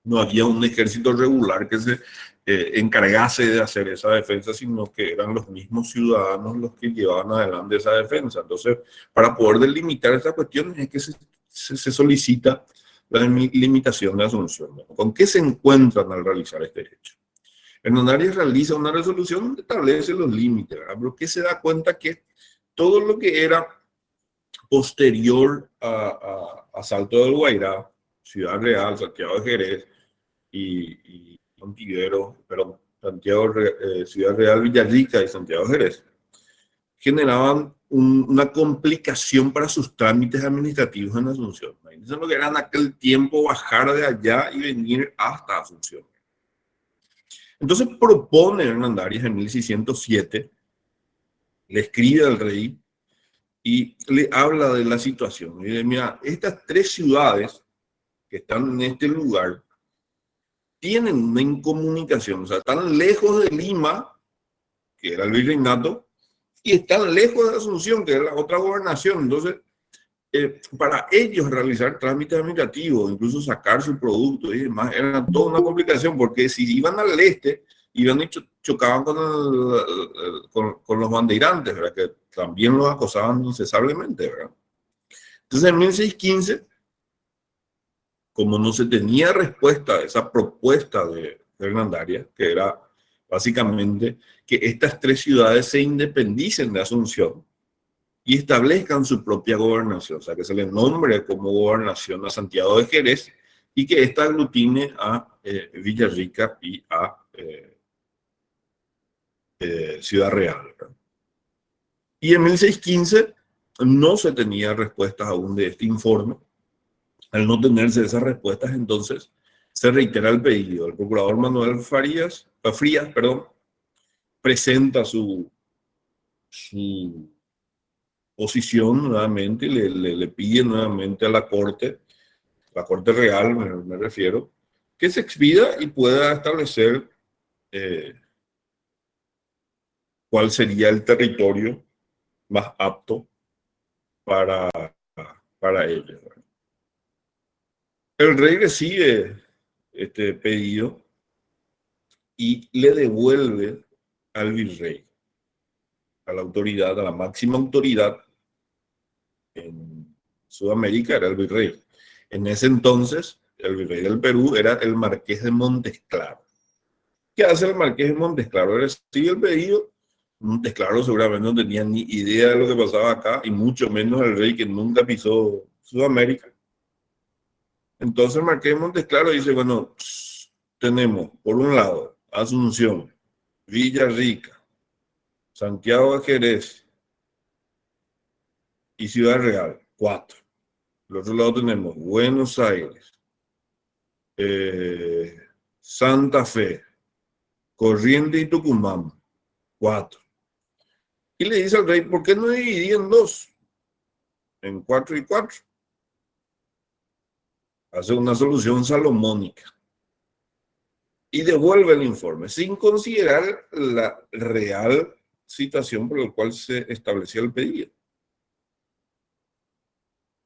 no había un ejército regular que se encargase de hacer esa defensa, sino que eran los mismos ciudadanos los que llevaban adelante esa defensa. Entonces, para poder delimitar estas cuestiones es que se solicita la limitación de Asunción. ¿Con qué se encuentran al realizar este hecho? Hernandarias realiza una resolución donde establece los límites, ¿verdad? Pero que se da cuenta que todo lo que era posterior a Salto del Guairá, Ciudad Real, Santiago de Jerez y Ontiveros, perdón, Ciudad Real, Villarrica y Santiago de Jerez, generaban una complicación para sus trámites administrativos en Asunción. Imagínense lo que era en aquel tiempo bajar de allá y venir hasta Asunción. Entonces propone Hernandarias en 1607, le escribe al rey y le habla de la situación. Y dice, mira, estas tres ciudades que están en este lugar tienen una incomunicación, o sea, están lejos de Lima, que era el virreinato, y están lejos de Asunción, que es la otra gobernación. Entonces, para ellos realizar trámites administrativos, incluso sacar su producto y demás, era toda una complicación, porque si iban al este, iban y chocaban con los bandeirantes, ¿verdad? Que también los acosaban incesablemente, ¿verdad? Entonces, en 1615, como no se tenía respuesta a esa propuesta de Hernandarias, que era básicamente que estas tres ciudades se independicen de Asunción y establezcan su propia gobernación, o sea, que se le nombre como gobernación a Santiago de Jerez y que ésta aglutine a Villarrica y a Ciudad Real, ¿verdad? Y en 1615 no se tenía respuestas aún de este informe. Al no tenerse esas respuestas, entonces se reitera el pedido. El procurador Manuel Frías, presenta su posición nuevamente y le pide nuevamente a la Corte Real, me refiero, que se expida y pueda establecer cuál sería el territorio más apto para ellos. El rey recibe este pedido y le devuelve al virrey, a la autoridad, a la máxima autoridad en Sudamérica, era el virrey. En ese entonces, el virrey del Perú era el marqués de Montesclaro. ¿Qué hace el marqués de Montesclaro? Recibe el pedido. Montesclaro seguramente no tenía ni idea de lo que pasaba acá, y mucho menos el rey que nunca pisó Sudamérica. Entonces el marqués de Montesclaro dice, bueno, tenemos por un lado Asunción, Villarrica, Santiago de Jerez y Ciudad Real, 4. Por otro lado tenemos Buenos Aires, Santa Fe, Corrientes y Tucumán, 4. Y le dice al rey, ¿por qué no dividí en 2? En 4 y 4. Hace una solución salomónica. Y devuelve el informe, sin considerar la real situación por la cual se establecía el pedido.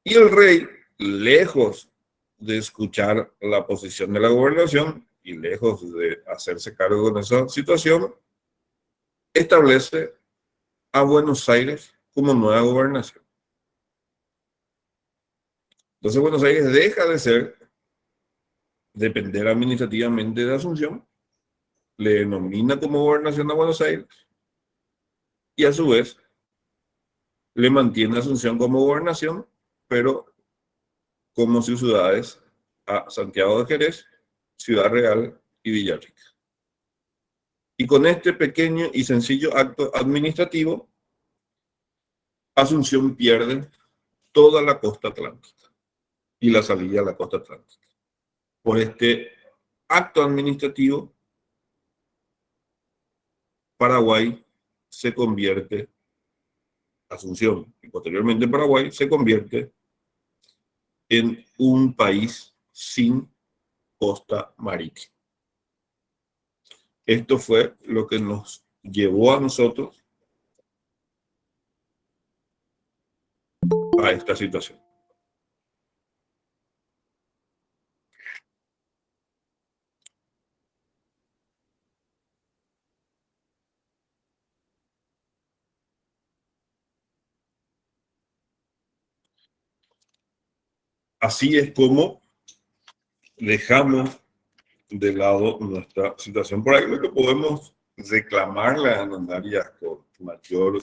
Y el rey, lejos de escuchar la posición de la gobernación y lejos de hacerse cargo de esa situación, establece a Buenos Aires como nueva gobernación. Entonces Buenos Aires deja de depender administrativamente de Asunción, le denomina como gobernación a Buenos Aires y a su vez le mantiene a Asunción como gobernación, pero como sus ciudades a Santiago de Jerez, Ciudad Real y Villarrica. Y con este pequeño y sencillo acto administrativo, Asunción pierde toda la costa atlántica y la salida a la costa atlántica. Por este acto administrativo, Paraguay se convierte, Asunción y posteriormente Paraguay se convierte en un país sin costa marítima. Esto fue lo que nos llevó a nosotros a esta situación. Así es como dejamos de lado nuestra situación. Por ahí lo que podemos reclamarle a Hernandarias con mayor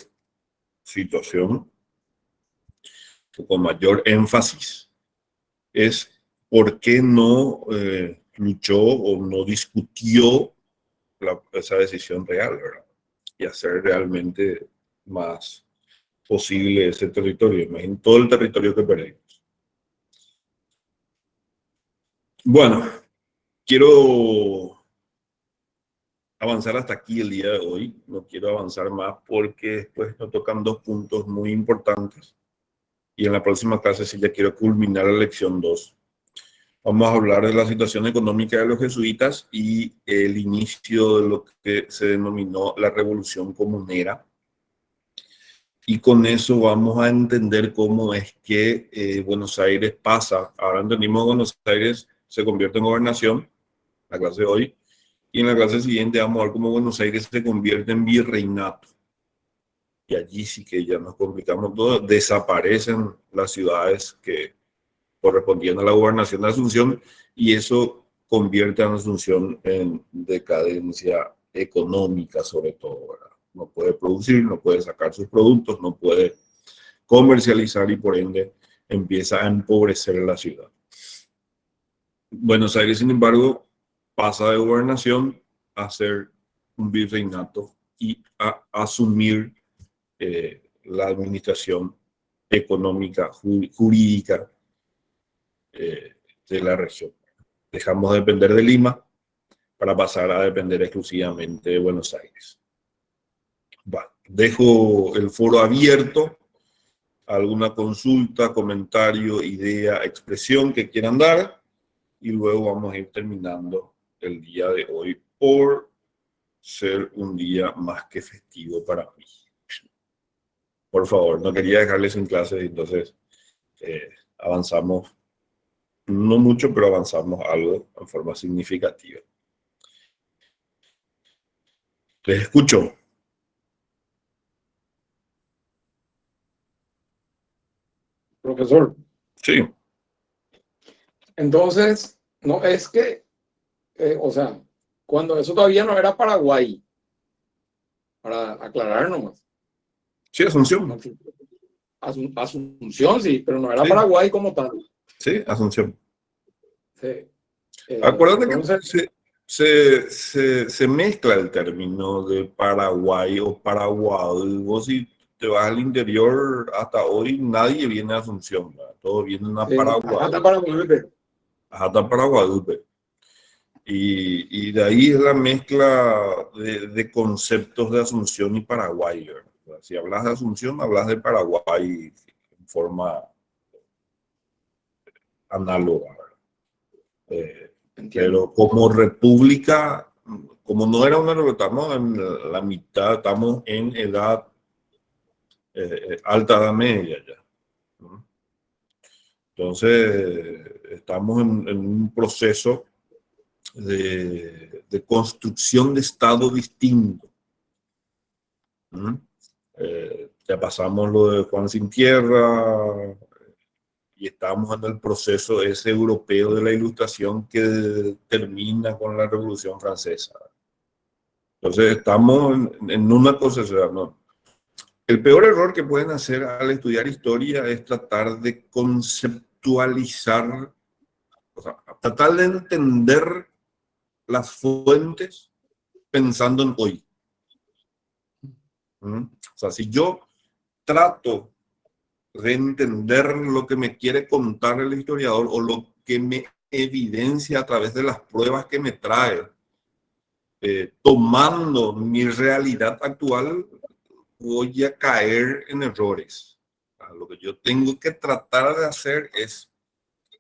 situación, con mayor énfasis, es por qué no luchó o no discutió esa decisión real, ¿verdad? Y hacer realmente más posible ese territorio. Imagínate todo el territorio que perdimos. Bueno, quiero avanzar hasta aquí el día de hoy. No quiero avanzar más porque después nos tocan 2 puntos muy importantes. Y en la próxima clase sí ya quiero culminar la lección 2. Vamos a hablar de la situación económica de los jesuitas y el inicio de lo que se denominó la Revolución Comunera. y con eso vamos a entender cómo es que Buenos Aires pasa. Ahora entendimos que Buenos Aires se convierte en gobernación, la clase de hoy, y en la clase siguiente vamos a ver cómo Buenos Aires se convierte en virreinato. Y allí sí que ya nos complicamos todo, desaparecen las ciudades que correspondían a la gobernación de Asunción y eso convierte a Asunción en decadencia económica sobre todo, ¿verdad? No puede producir, no puede sacar sus productos, no puede comercializar y por ende empieza a empobrecer la ciudad. Buenos Aires, sin embargo, pasa de gobernación a ser un virreinato y a asumir la administración económica, jurídica de la región. Dejamos de depender de Lima para pasar a depender exclusivamente de Buenos Aires. Bueno, dejo el foro abierto. Alguna consulta, comentario, idea, expresión que quieran dar y luego vamos a ir terminando el día de hoy por ser un día más que festivo para mí. Por favor, no quería dejarles en clase, entonces avanzamos, no mucho, pero avanzamos algo en forma significativa. Les escucho. Profesor, Sí. entonces, no es que, o sea, cuando eso todavía no era Paraguay, para aclarar nomás. Sí, Asunción. No, Asunción, sí, pero no era Sí. Paraguay como tal. Sí, Asunción. Sí. Acuérdate entonces, que se mezcla el término de Paraguay o Paraguay. Vos si te vas al interior, hasta hoy nadie viene a Asunción, ¿verdad? Todos vienen a Paraguay. hasta Paraguay. Hasta Paraguay. Y de ahí es la mezcla de conceptos de Asunción y Paraguay, ¿verdad? Si hablas de Asunción, hablas de Paraguay en forma análoga, ¿verdad? Pero como república, como no era una república, estamos en la mitad, estamos en edad alta edad media ya, ¿no? Entonces, estamos en un proceso de construcción de Estado distinto. Ya pasamos lo de Juan Sin Tierra y estamos en el proceso ese europeo de la Ilustración que termina con la Revolución Francesa. Entonces estamos en una cosa, ¿no? El peor error que pueden hacer al estudiar historia es tratar de conceptualizar, o sea, tratar de entender las fuentes pensando en hoy. O sea, si yo trato de entender lo que me quiere contar el historiador o lo que me evidencia a través de las pruebas que me trae, tomando mi realidad actual, voy a caer en errores. Lo que yo tengo que tratar de hacer es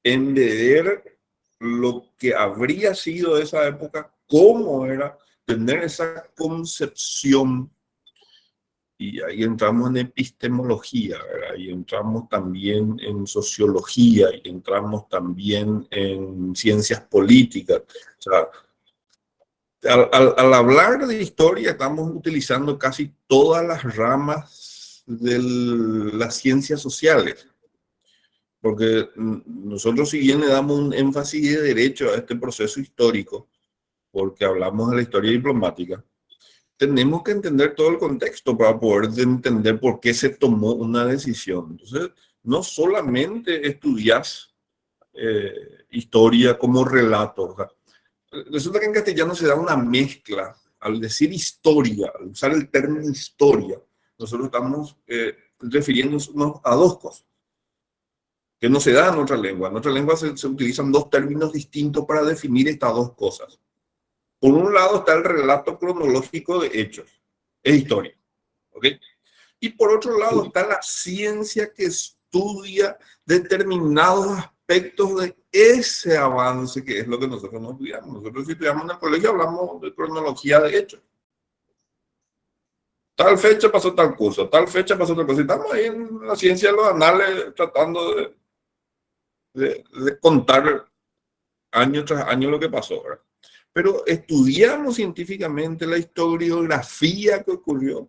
entender lo que habría sido esa época, cómo era, tener esa concepción. Y ahí entramos en epistemología, ¿verdad? Y entramos también en sociología, y entramos también en ciencias políticas. O sea, al hablar de historia estamos utilizando casi todas las ramas de las ciencias sociales. Porque nosotros, si bien le damos un énfasis de derecho a este proceso histórico, porque hablamos de la historia diplomática, tenemos que entender todo el contexto para poder entender por qué se tomó una decisión. Entonces, no solamente estudias historia como relato. O sea, resulta que en castellano se da una mezcla. Al decir historia, al usar el término historia, nosotros estamos refiriéndonos a dos cosas que no se da en otra lengua. En otra lengua se utilizan dos términos distintos para definir estas dos cosas. Por un lado está el relato cronológico de hechos, es historia, ¿ok? Y por otro lado está la ciencia que estudia determinados aspectos de ese avance, que es lo que nosotros no estudiamos. Nosotros, si estudiamos en el colegio, hablamos de cronología de hechos. tal fecha pasó tal cosa, tal fecha pasó tal cosa. Y estamos ahí en la ciencia de los anales tratando de contar año tras año lo que pasó, ¿verdad? Pero estudiamos científicamente la historiografía que ocurrió.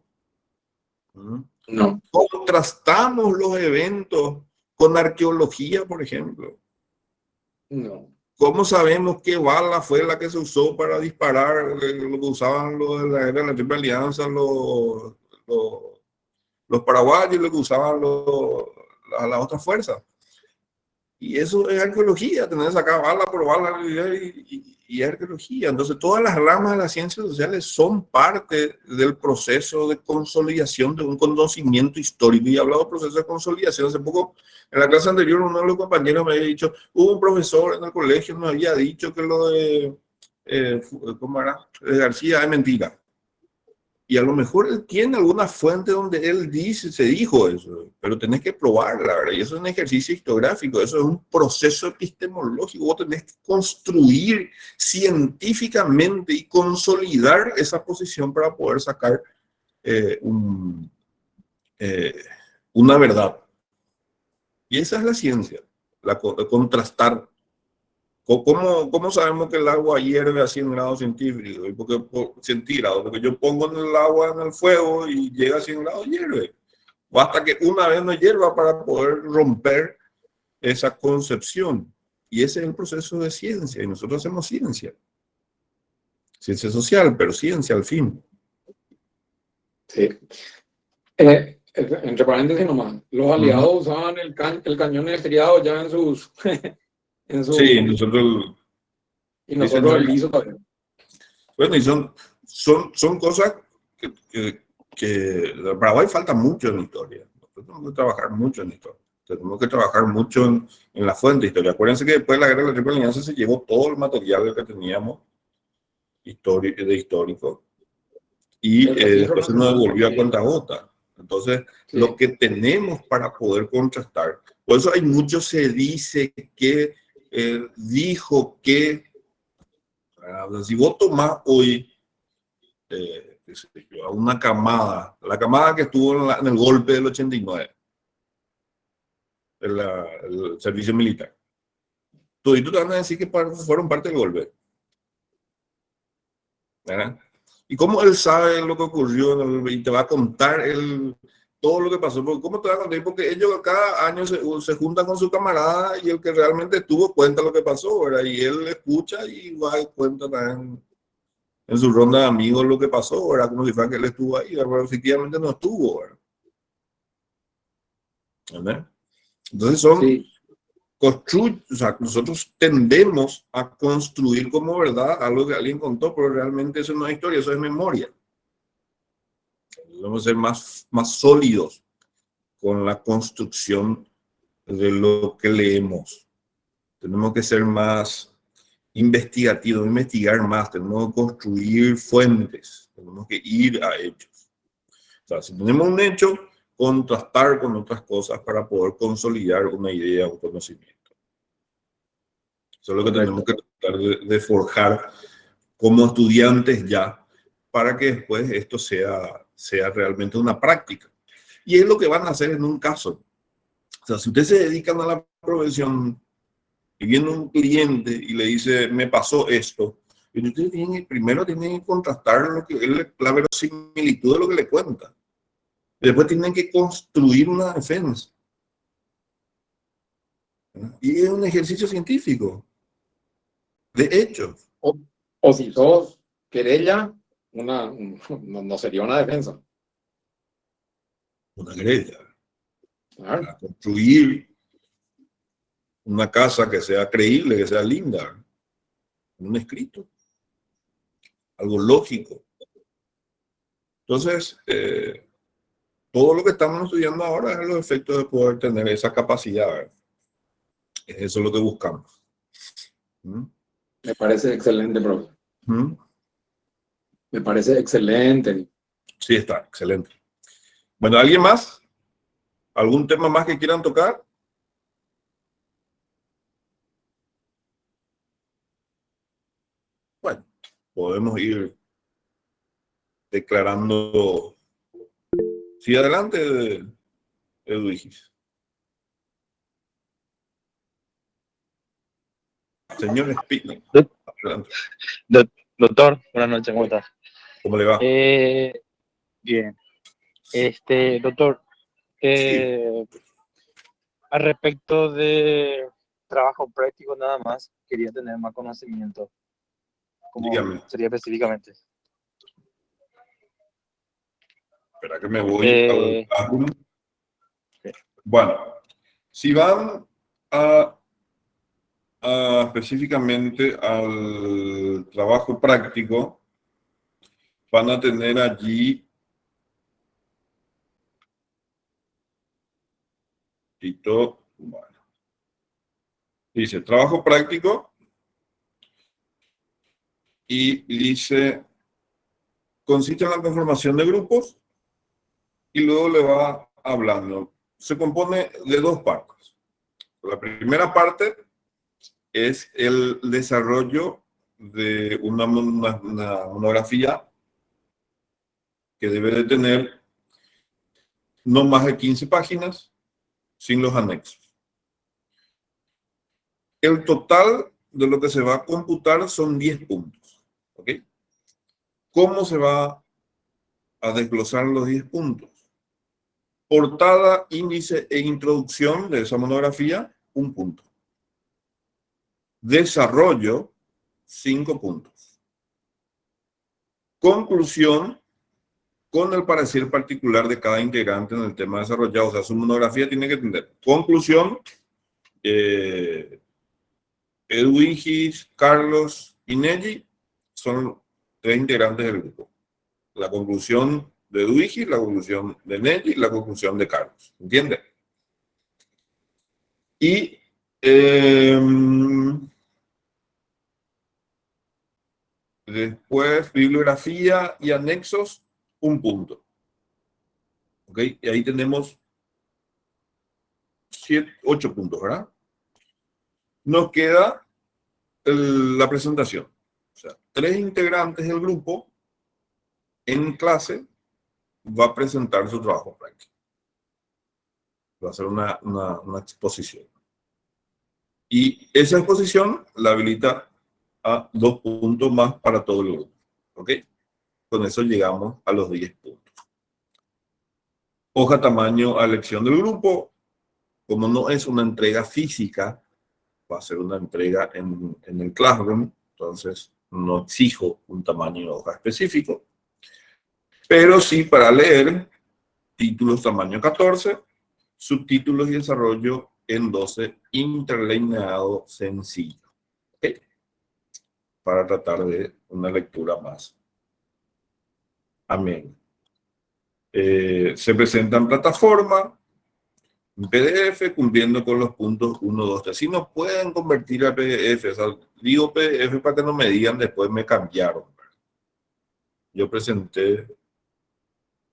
No, Contrastamos los eventos con arqueología, por ejemplo. no. ¿Cómo sabemos qué bala fue la que se usó para disparar lo que usaban los de la guerra de la Triple Alianza, los, los paraguayos, y lo que usaban las otras fuerzas? Y eso es arqueología, tener que sacar bala por bala y arqueología. Entonces, todas las ramas de las ciencias sociales son parte del proceso de consolidación de un conocimiento histórico. Y he hablado de proceso de consolidación. Hace poco, en la clase anterior, uno de los compañeros me había dicho, hubo un profesor en el colegio que me había dicho que lo de, ¿cómo era? De García es mentira. Y a lo mejor él tiene alguna fuente donde él dice, se dijo eso, pero tenés que probarla, ¿verdad? Y eso es un ejercicio historiográfico, eso es un proceso epistemológico. Vos tenés que construir científicamente y consolidar esa posición para poder sacar eh, un, eh, una verdad. Y esa es la ciencia, contrastar. ¿Cómo sabemos que el agua hierve a 100 grados centígrados? Porque yo pongo en el agua en el fuego y llega a 100 grados, hierve. Basta que una vez no hierva para poder romper esa concepción. Y ese es el proceso de ciencia. Y nosotros hacemos ciencia. Ciencia social, pero ciencia al fin. Sí. Entre paréntesis nomás, los aliados usaban el cañón estriado ya en sus... en Sí, sus nosotros... y nosotros el liso también. Bueno, y son cosas que Paraguay falta mucho en la historia. Nosotros tenemos que trabajar mucho en la historia. Tenemos que trabajar mucho en la fuente de historia. Acuérdense que después de la guerra de la Triple Alianza se llevó todo el material que teníamos histórico y El registro después se nos nacional. devolvió a cuentagota. Entonces, Sí. lo que tenemos para poder contrastar, por eso hay mucho se dice que, dijo que, si vos tomás hoy a una camada, la camada que estuvo en el golpe del 89, el servicio militar, tú te van a decir que fueron parte del golpe, ¿verdad? Y cómo él sabe lo que ocurrió y te va a contar todo lo que pasó. Porque ¿cómo te va a contar? Porque ellos cada año se juntan con su camarada y el que realmente estuvo cuenta lo que pasó, ¿verdad? Y él escucha y va y cuenta también en su ronda de amigos lo que pasó, ¿verdad? Como si fuera que él estuvo ahí, pero efectivamente no estuvo, ¿verdad? ¿Verdad? Entonces Sí. o sea, nosotros tendemos a construir como verdad algo que alguien contó, pero realmente eso no es historia, eso es memoria. Debemos ser más sólidos con la construcción de lo que leemos. Tenemos que ser más investigativos, investigar más, tenemos que construir fuentes, tenemos que ir a hechos. O sea, si tenemos un hecho, contrastar con otras cosas para poder consolidar una idea, un conocimiento. Eso es lo que tenemos que tratar de forjar como estudiantes ya, para que después esto sea realmente una práctica. Y es lo que van a hacer en un caso. O sea, si ustedes se dedican a la profesión y viene un cliente y le dice, me pasó esto, y ustedes primero tienen que contrastar la verosimilitud de lo que le cuenta. Y después tienen que construir una defensa. Y es un ejercicio científico, de hechos. O si sos querella, no sería una defensa. Una querella. Claro. Para construir una casa que sea creíble, que sea linda, un escrito, algo lógico. Entonces, todo lo que estamos estudiando ahora es los efectos de poder tener esa capacidad, ¿verdad? Eso es lo que buscamos. ¿Mm? Me parece excelente, profe. ¿Mm? Me parece excelente. Sí, está, excelente. Bueno, ¿alguien más? ¿Algún tema más que quieran tocar? Bueno, podemos ir declarando Sí, adelante, Edwigis. Señor Espino, adelante. Doctor, buenas noches, ¿cómo estás? ¿Cómo le va? Bien. Doctor, Sí, al respecto de trabajo práctico nada más, quería tener más conocimiento. ¿Cómo dígame. sería específicamente? Espera que me voy Eh, al Classroom. Bueno, si van específicamente al trabajo práctico, van a tener allí bueno, dice trabajo práctico y dice consiste en la conformación de grupos y luego le va hablando. Se compone de dos partes. La primera parte es el desarrollo de una monografía que debe de tener no más de 15 páginas sin los anexos. El total de lo que se va a computar son 10 puntos. ¿Ok? ¿Cómo se va a desglosar los 10 puntos? Portada, índice e introducción de esa monografía, 1 punto. Desarrollo, 5 puntos. Conclusión, con el parecer particular de cada integrante en el tema desarrollado. O sea, su monografía tiene que tener conclusión, Edwigis, Carlos y Nelly son 3 integrantes del grupo. La conclusión de Edwigis, la conclusión de Nelly y la conclusión de Carlos. ¿Entiende? Y después bibliografía y anexos, 1 punto. ¿Ok? Y ahí tenemos 8 puntos, ¿verdad? Nos queda la presentación. O sea, 3 integrantes del grupo en clase va a presentar su trabajo práctico. Va a hacer una exposición. Y esa exposición la habilita a 2 puntos más para todo el grupo. ¿Ok? Con eso llegamos a los 10 puntos. Hoja tamaño a elección del grupo. Como no es una entrega física, va a ser una entrega en el Classroom, entonces no exijo un tamaño de hoja específico. Pero sí para leer, títulos tamaño 14, subtítulos y desarrollo en 12, interlineado sencillo. ¿Okay? Para tratar de una lectura más amena. Se presenta en plataforma, en PDF, cumpliendo con los puntos 1, 2, 3. Si no pueden convertir a PDF, o sea, digo PDF para que no me digan después me cambiaron. Yo presenté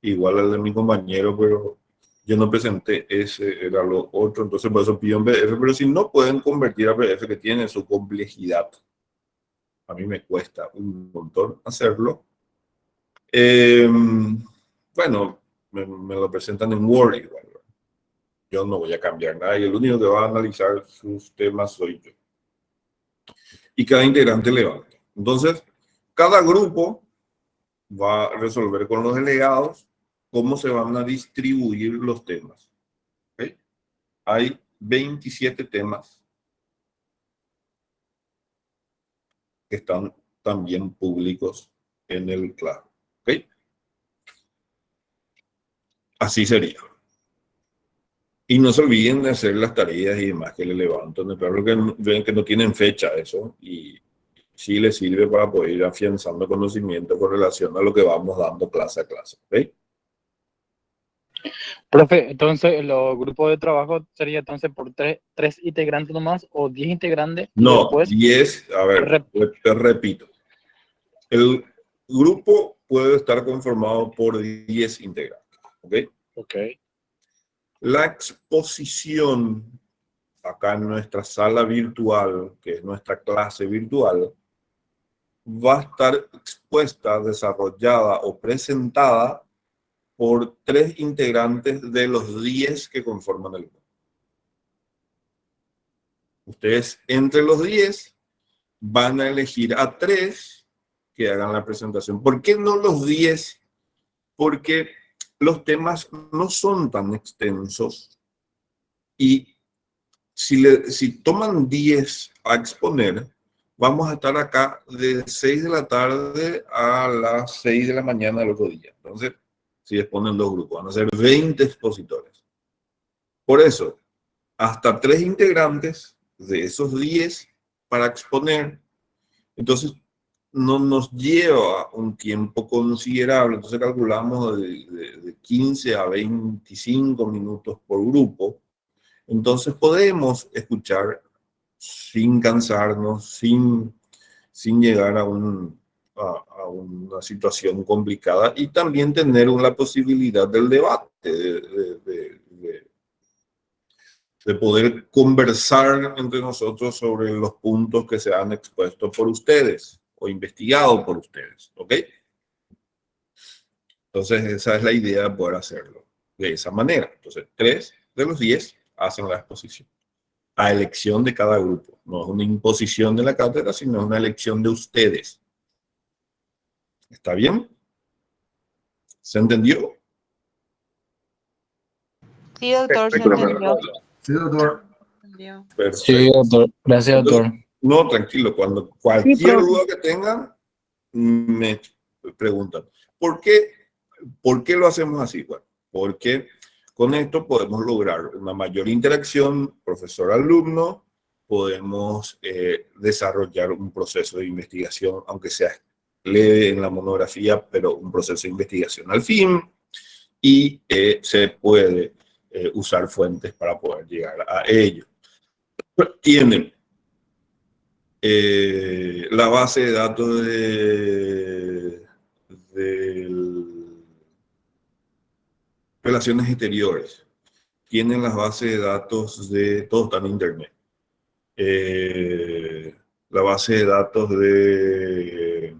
igual al de mi compañero, pero yo no presenté ese, era lo otro, entonces por eso pido en PDF, pero si no pueden convertir a PDF, que tiene su complejidad, a mí me cuesta un montón hacerlo, bueno, me lo presentan en Word igual. Yo no voy a cambiar nada y el único que va a analizar sus temas soy yo. Y cada integrante levanta. Entonces, cada grupo va a resolver con los delegados cómo se van a distribuir los temas. ¿Okay? Hay 27 temas que están también públicos en el Classroom. ¿Okay? Así sería. Y no se olviden de hacer las tareas y demás que le levantan. Claro que ven que no tienen fecha eso y sí les sirve para poder ir afianzando conocimiento con relación a lo que vamos dando clase a clase. ¿Okay? Profe, entonces los grupos de trabajo sería entonces por tres integrantes nomás o 10 integrantes y No, después 10, a ver, te repito. El grupo puede estar conformado por 10 integrantes. ¿Ok? Ok. La exposición acá en nuestra sala virtual, que es nuestra clase virtual, va a estar expuesta, desarrollada o presentada por 3 integrantes de los 10 que conforman el grupo. Ustedes entre los 10 van a elegir a 3 que hagan la presentación. ¿Por qué no los 10? Porque los temas no son tan extensos y si toman 10 a exponer, vamos a estar acá de 6 de la tarde a las 6 de la mañana del otro día. Entonces, si exponen 2 grupos, van a ser 20 expositores. Por eso, hasta 3 integrantes de esos 10 para exponer. Entonces, no nos lleva un tiempo considerable. Entonces, calculamos de 15 a 25 minutos por grupo. Entonces, podemos escuchar sin cansarnos, sin llegar a una situación complicada, y también tener la posibilidad del debate, de poder conversar entre nosotros sobre los puntos que se han expuesto por ustedes o investigado por ustedes, ¿ok? Entonces, esa es la idea de poder hacerlo de esa manera. Entonces, 3 de los 10 hacen la exposición a elección de cada grupo. No es una imposición de la cátedra, sino una elección de ustedes. ¿Está bien? ¿Se entendió? Sí, doctor, se Perfecto, entendió. Sí, doctor. Perfecto. Sí, doctor. Gracias, doctor. No, tranquilo. Cuando cualquier duda que tengan, me preguntan. ¿Por qué lo hacemos así? Bueno, porque con esto podemos lograr una mayor interacción profesor-alumno, podemos desarrollar un proceso de investigación, aunque sea leve en la monografía, pero un proceso de investigación al fin, y se puede usar fuentes para poder llegar a ello. Tienen la base de datos de relaciones exteriores, tienen las bases de datos de, todo está en internet, la base de datos de,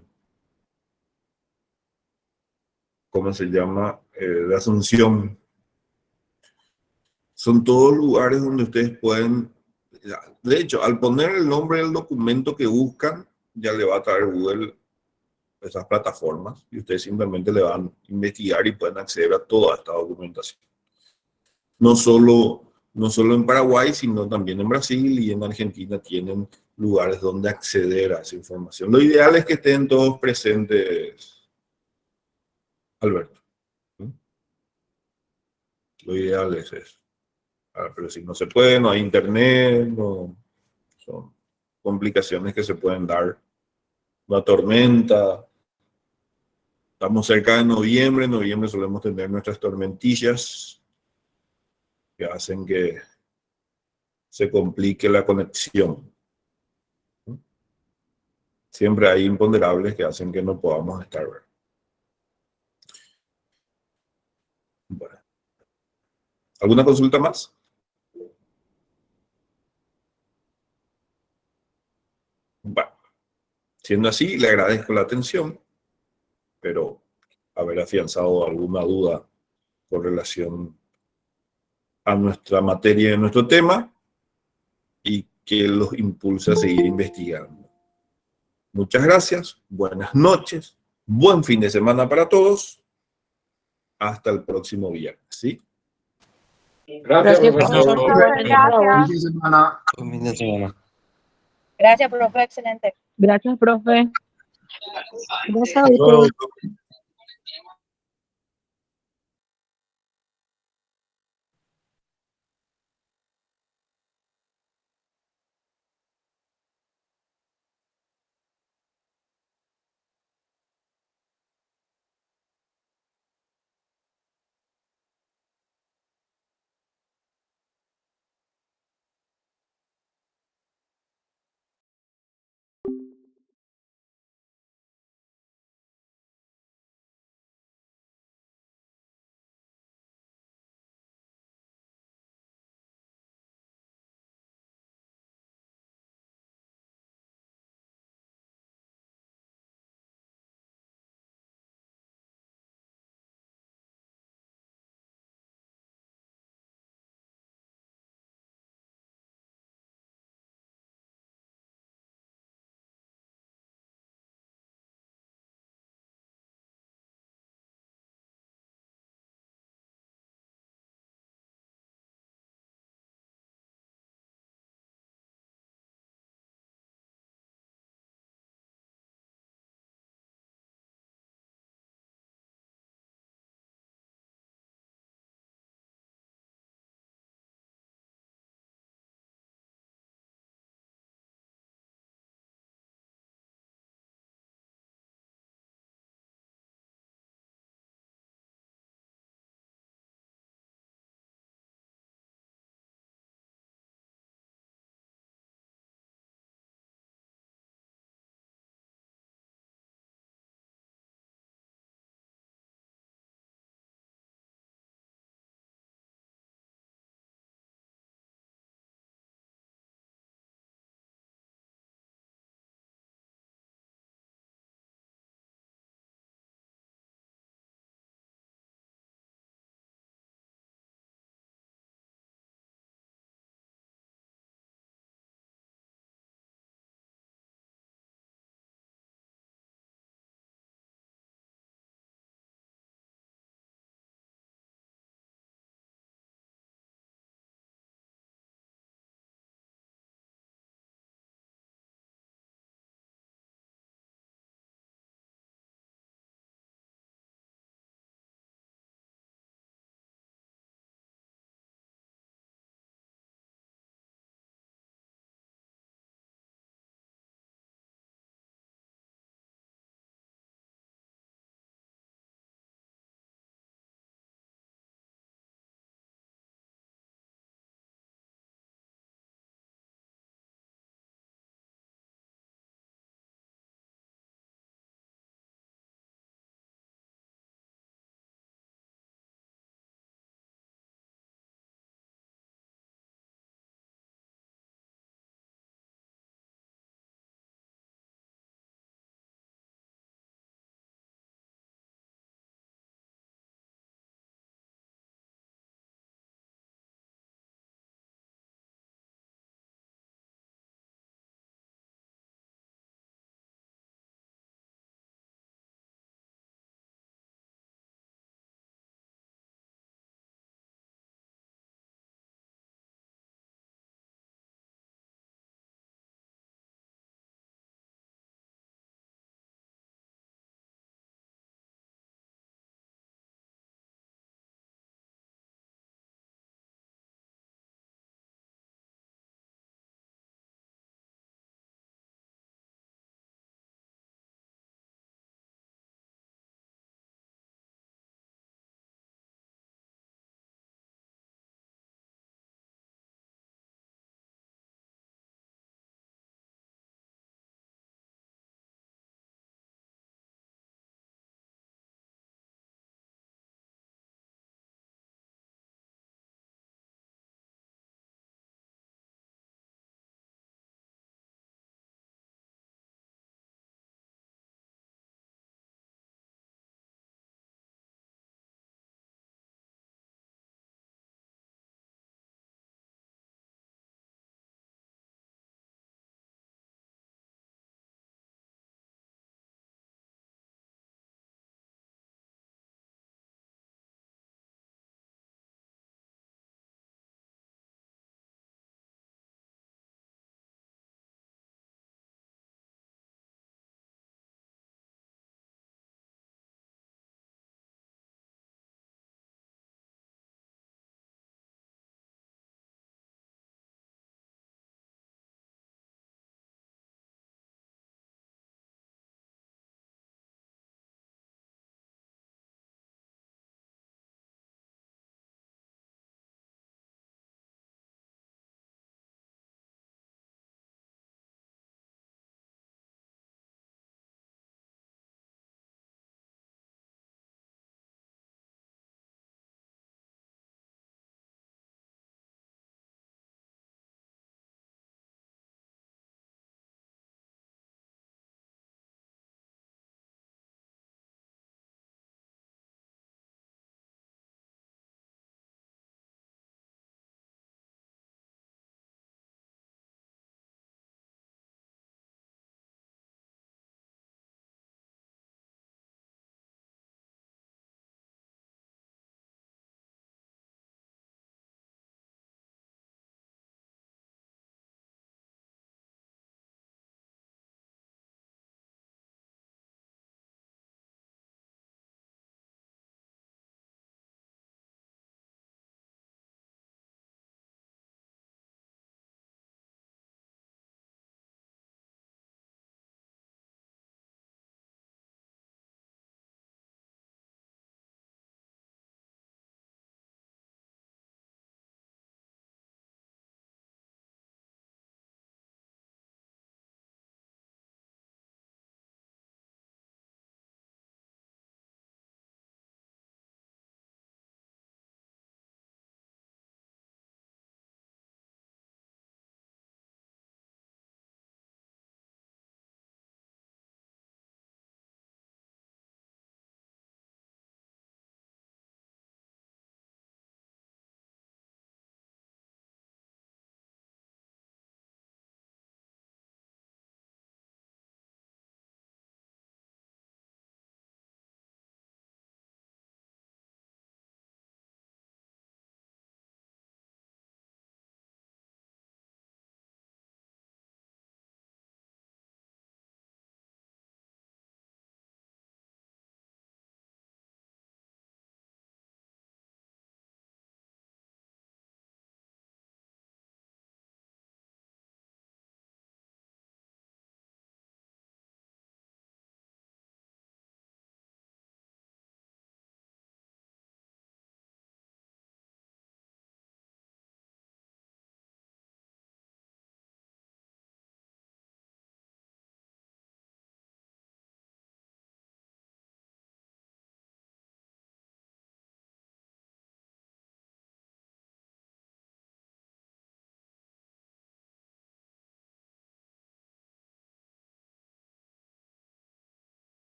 ¿cómo se llama? De Asunción. Son todos lugares donde ustedes pueden, de hecho, al poner el nombre del documento que buscan, ya le va a traer Google esas plataformas y ustedes simplemente le van a investigar y pueden acceder a toda esta documentación. No solo en Paraguay, sino también en Brasil y en Argentina tienen lugares donde acceder a esa información. Lo ideal es que estén todos presentes, Alberto. Lo ideal es eso. Pero si no se puede, no hay internet, no, son complicaciones que se pueden dar. Una tormenta. Estamos cerca de noviembre. En noviembre solemos tener nuestras tormentillas que hacen que se complique la conexión. Siempre hay imponderables que hacen que no podamos estar. Bueno. ¿Alguna consulta más? Bueno, siendo así, le agradezco la atención, pero haber afianzado alguna duda con relación a nuestra materia y nuestro tema, y que los impulse a seguir investigando. Muchas gracias, buenas noches, buen fin de semana para todos. Hasta el próximo viernes, ¿sí? Gracias, profesor. Buen fin de semana. Buen fin de semana. Gracias, profe, excelente. Gracias, profe. Hasta luego.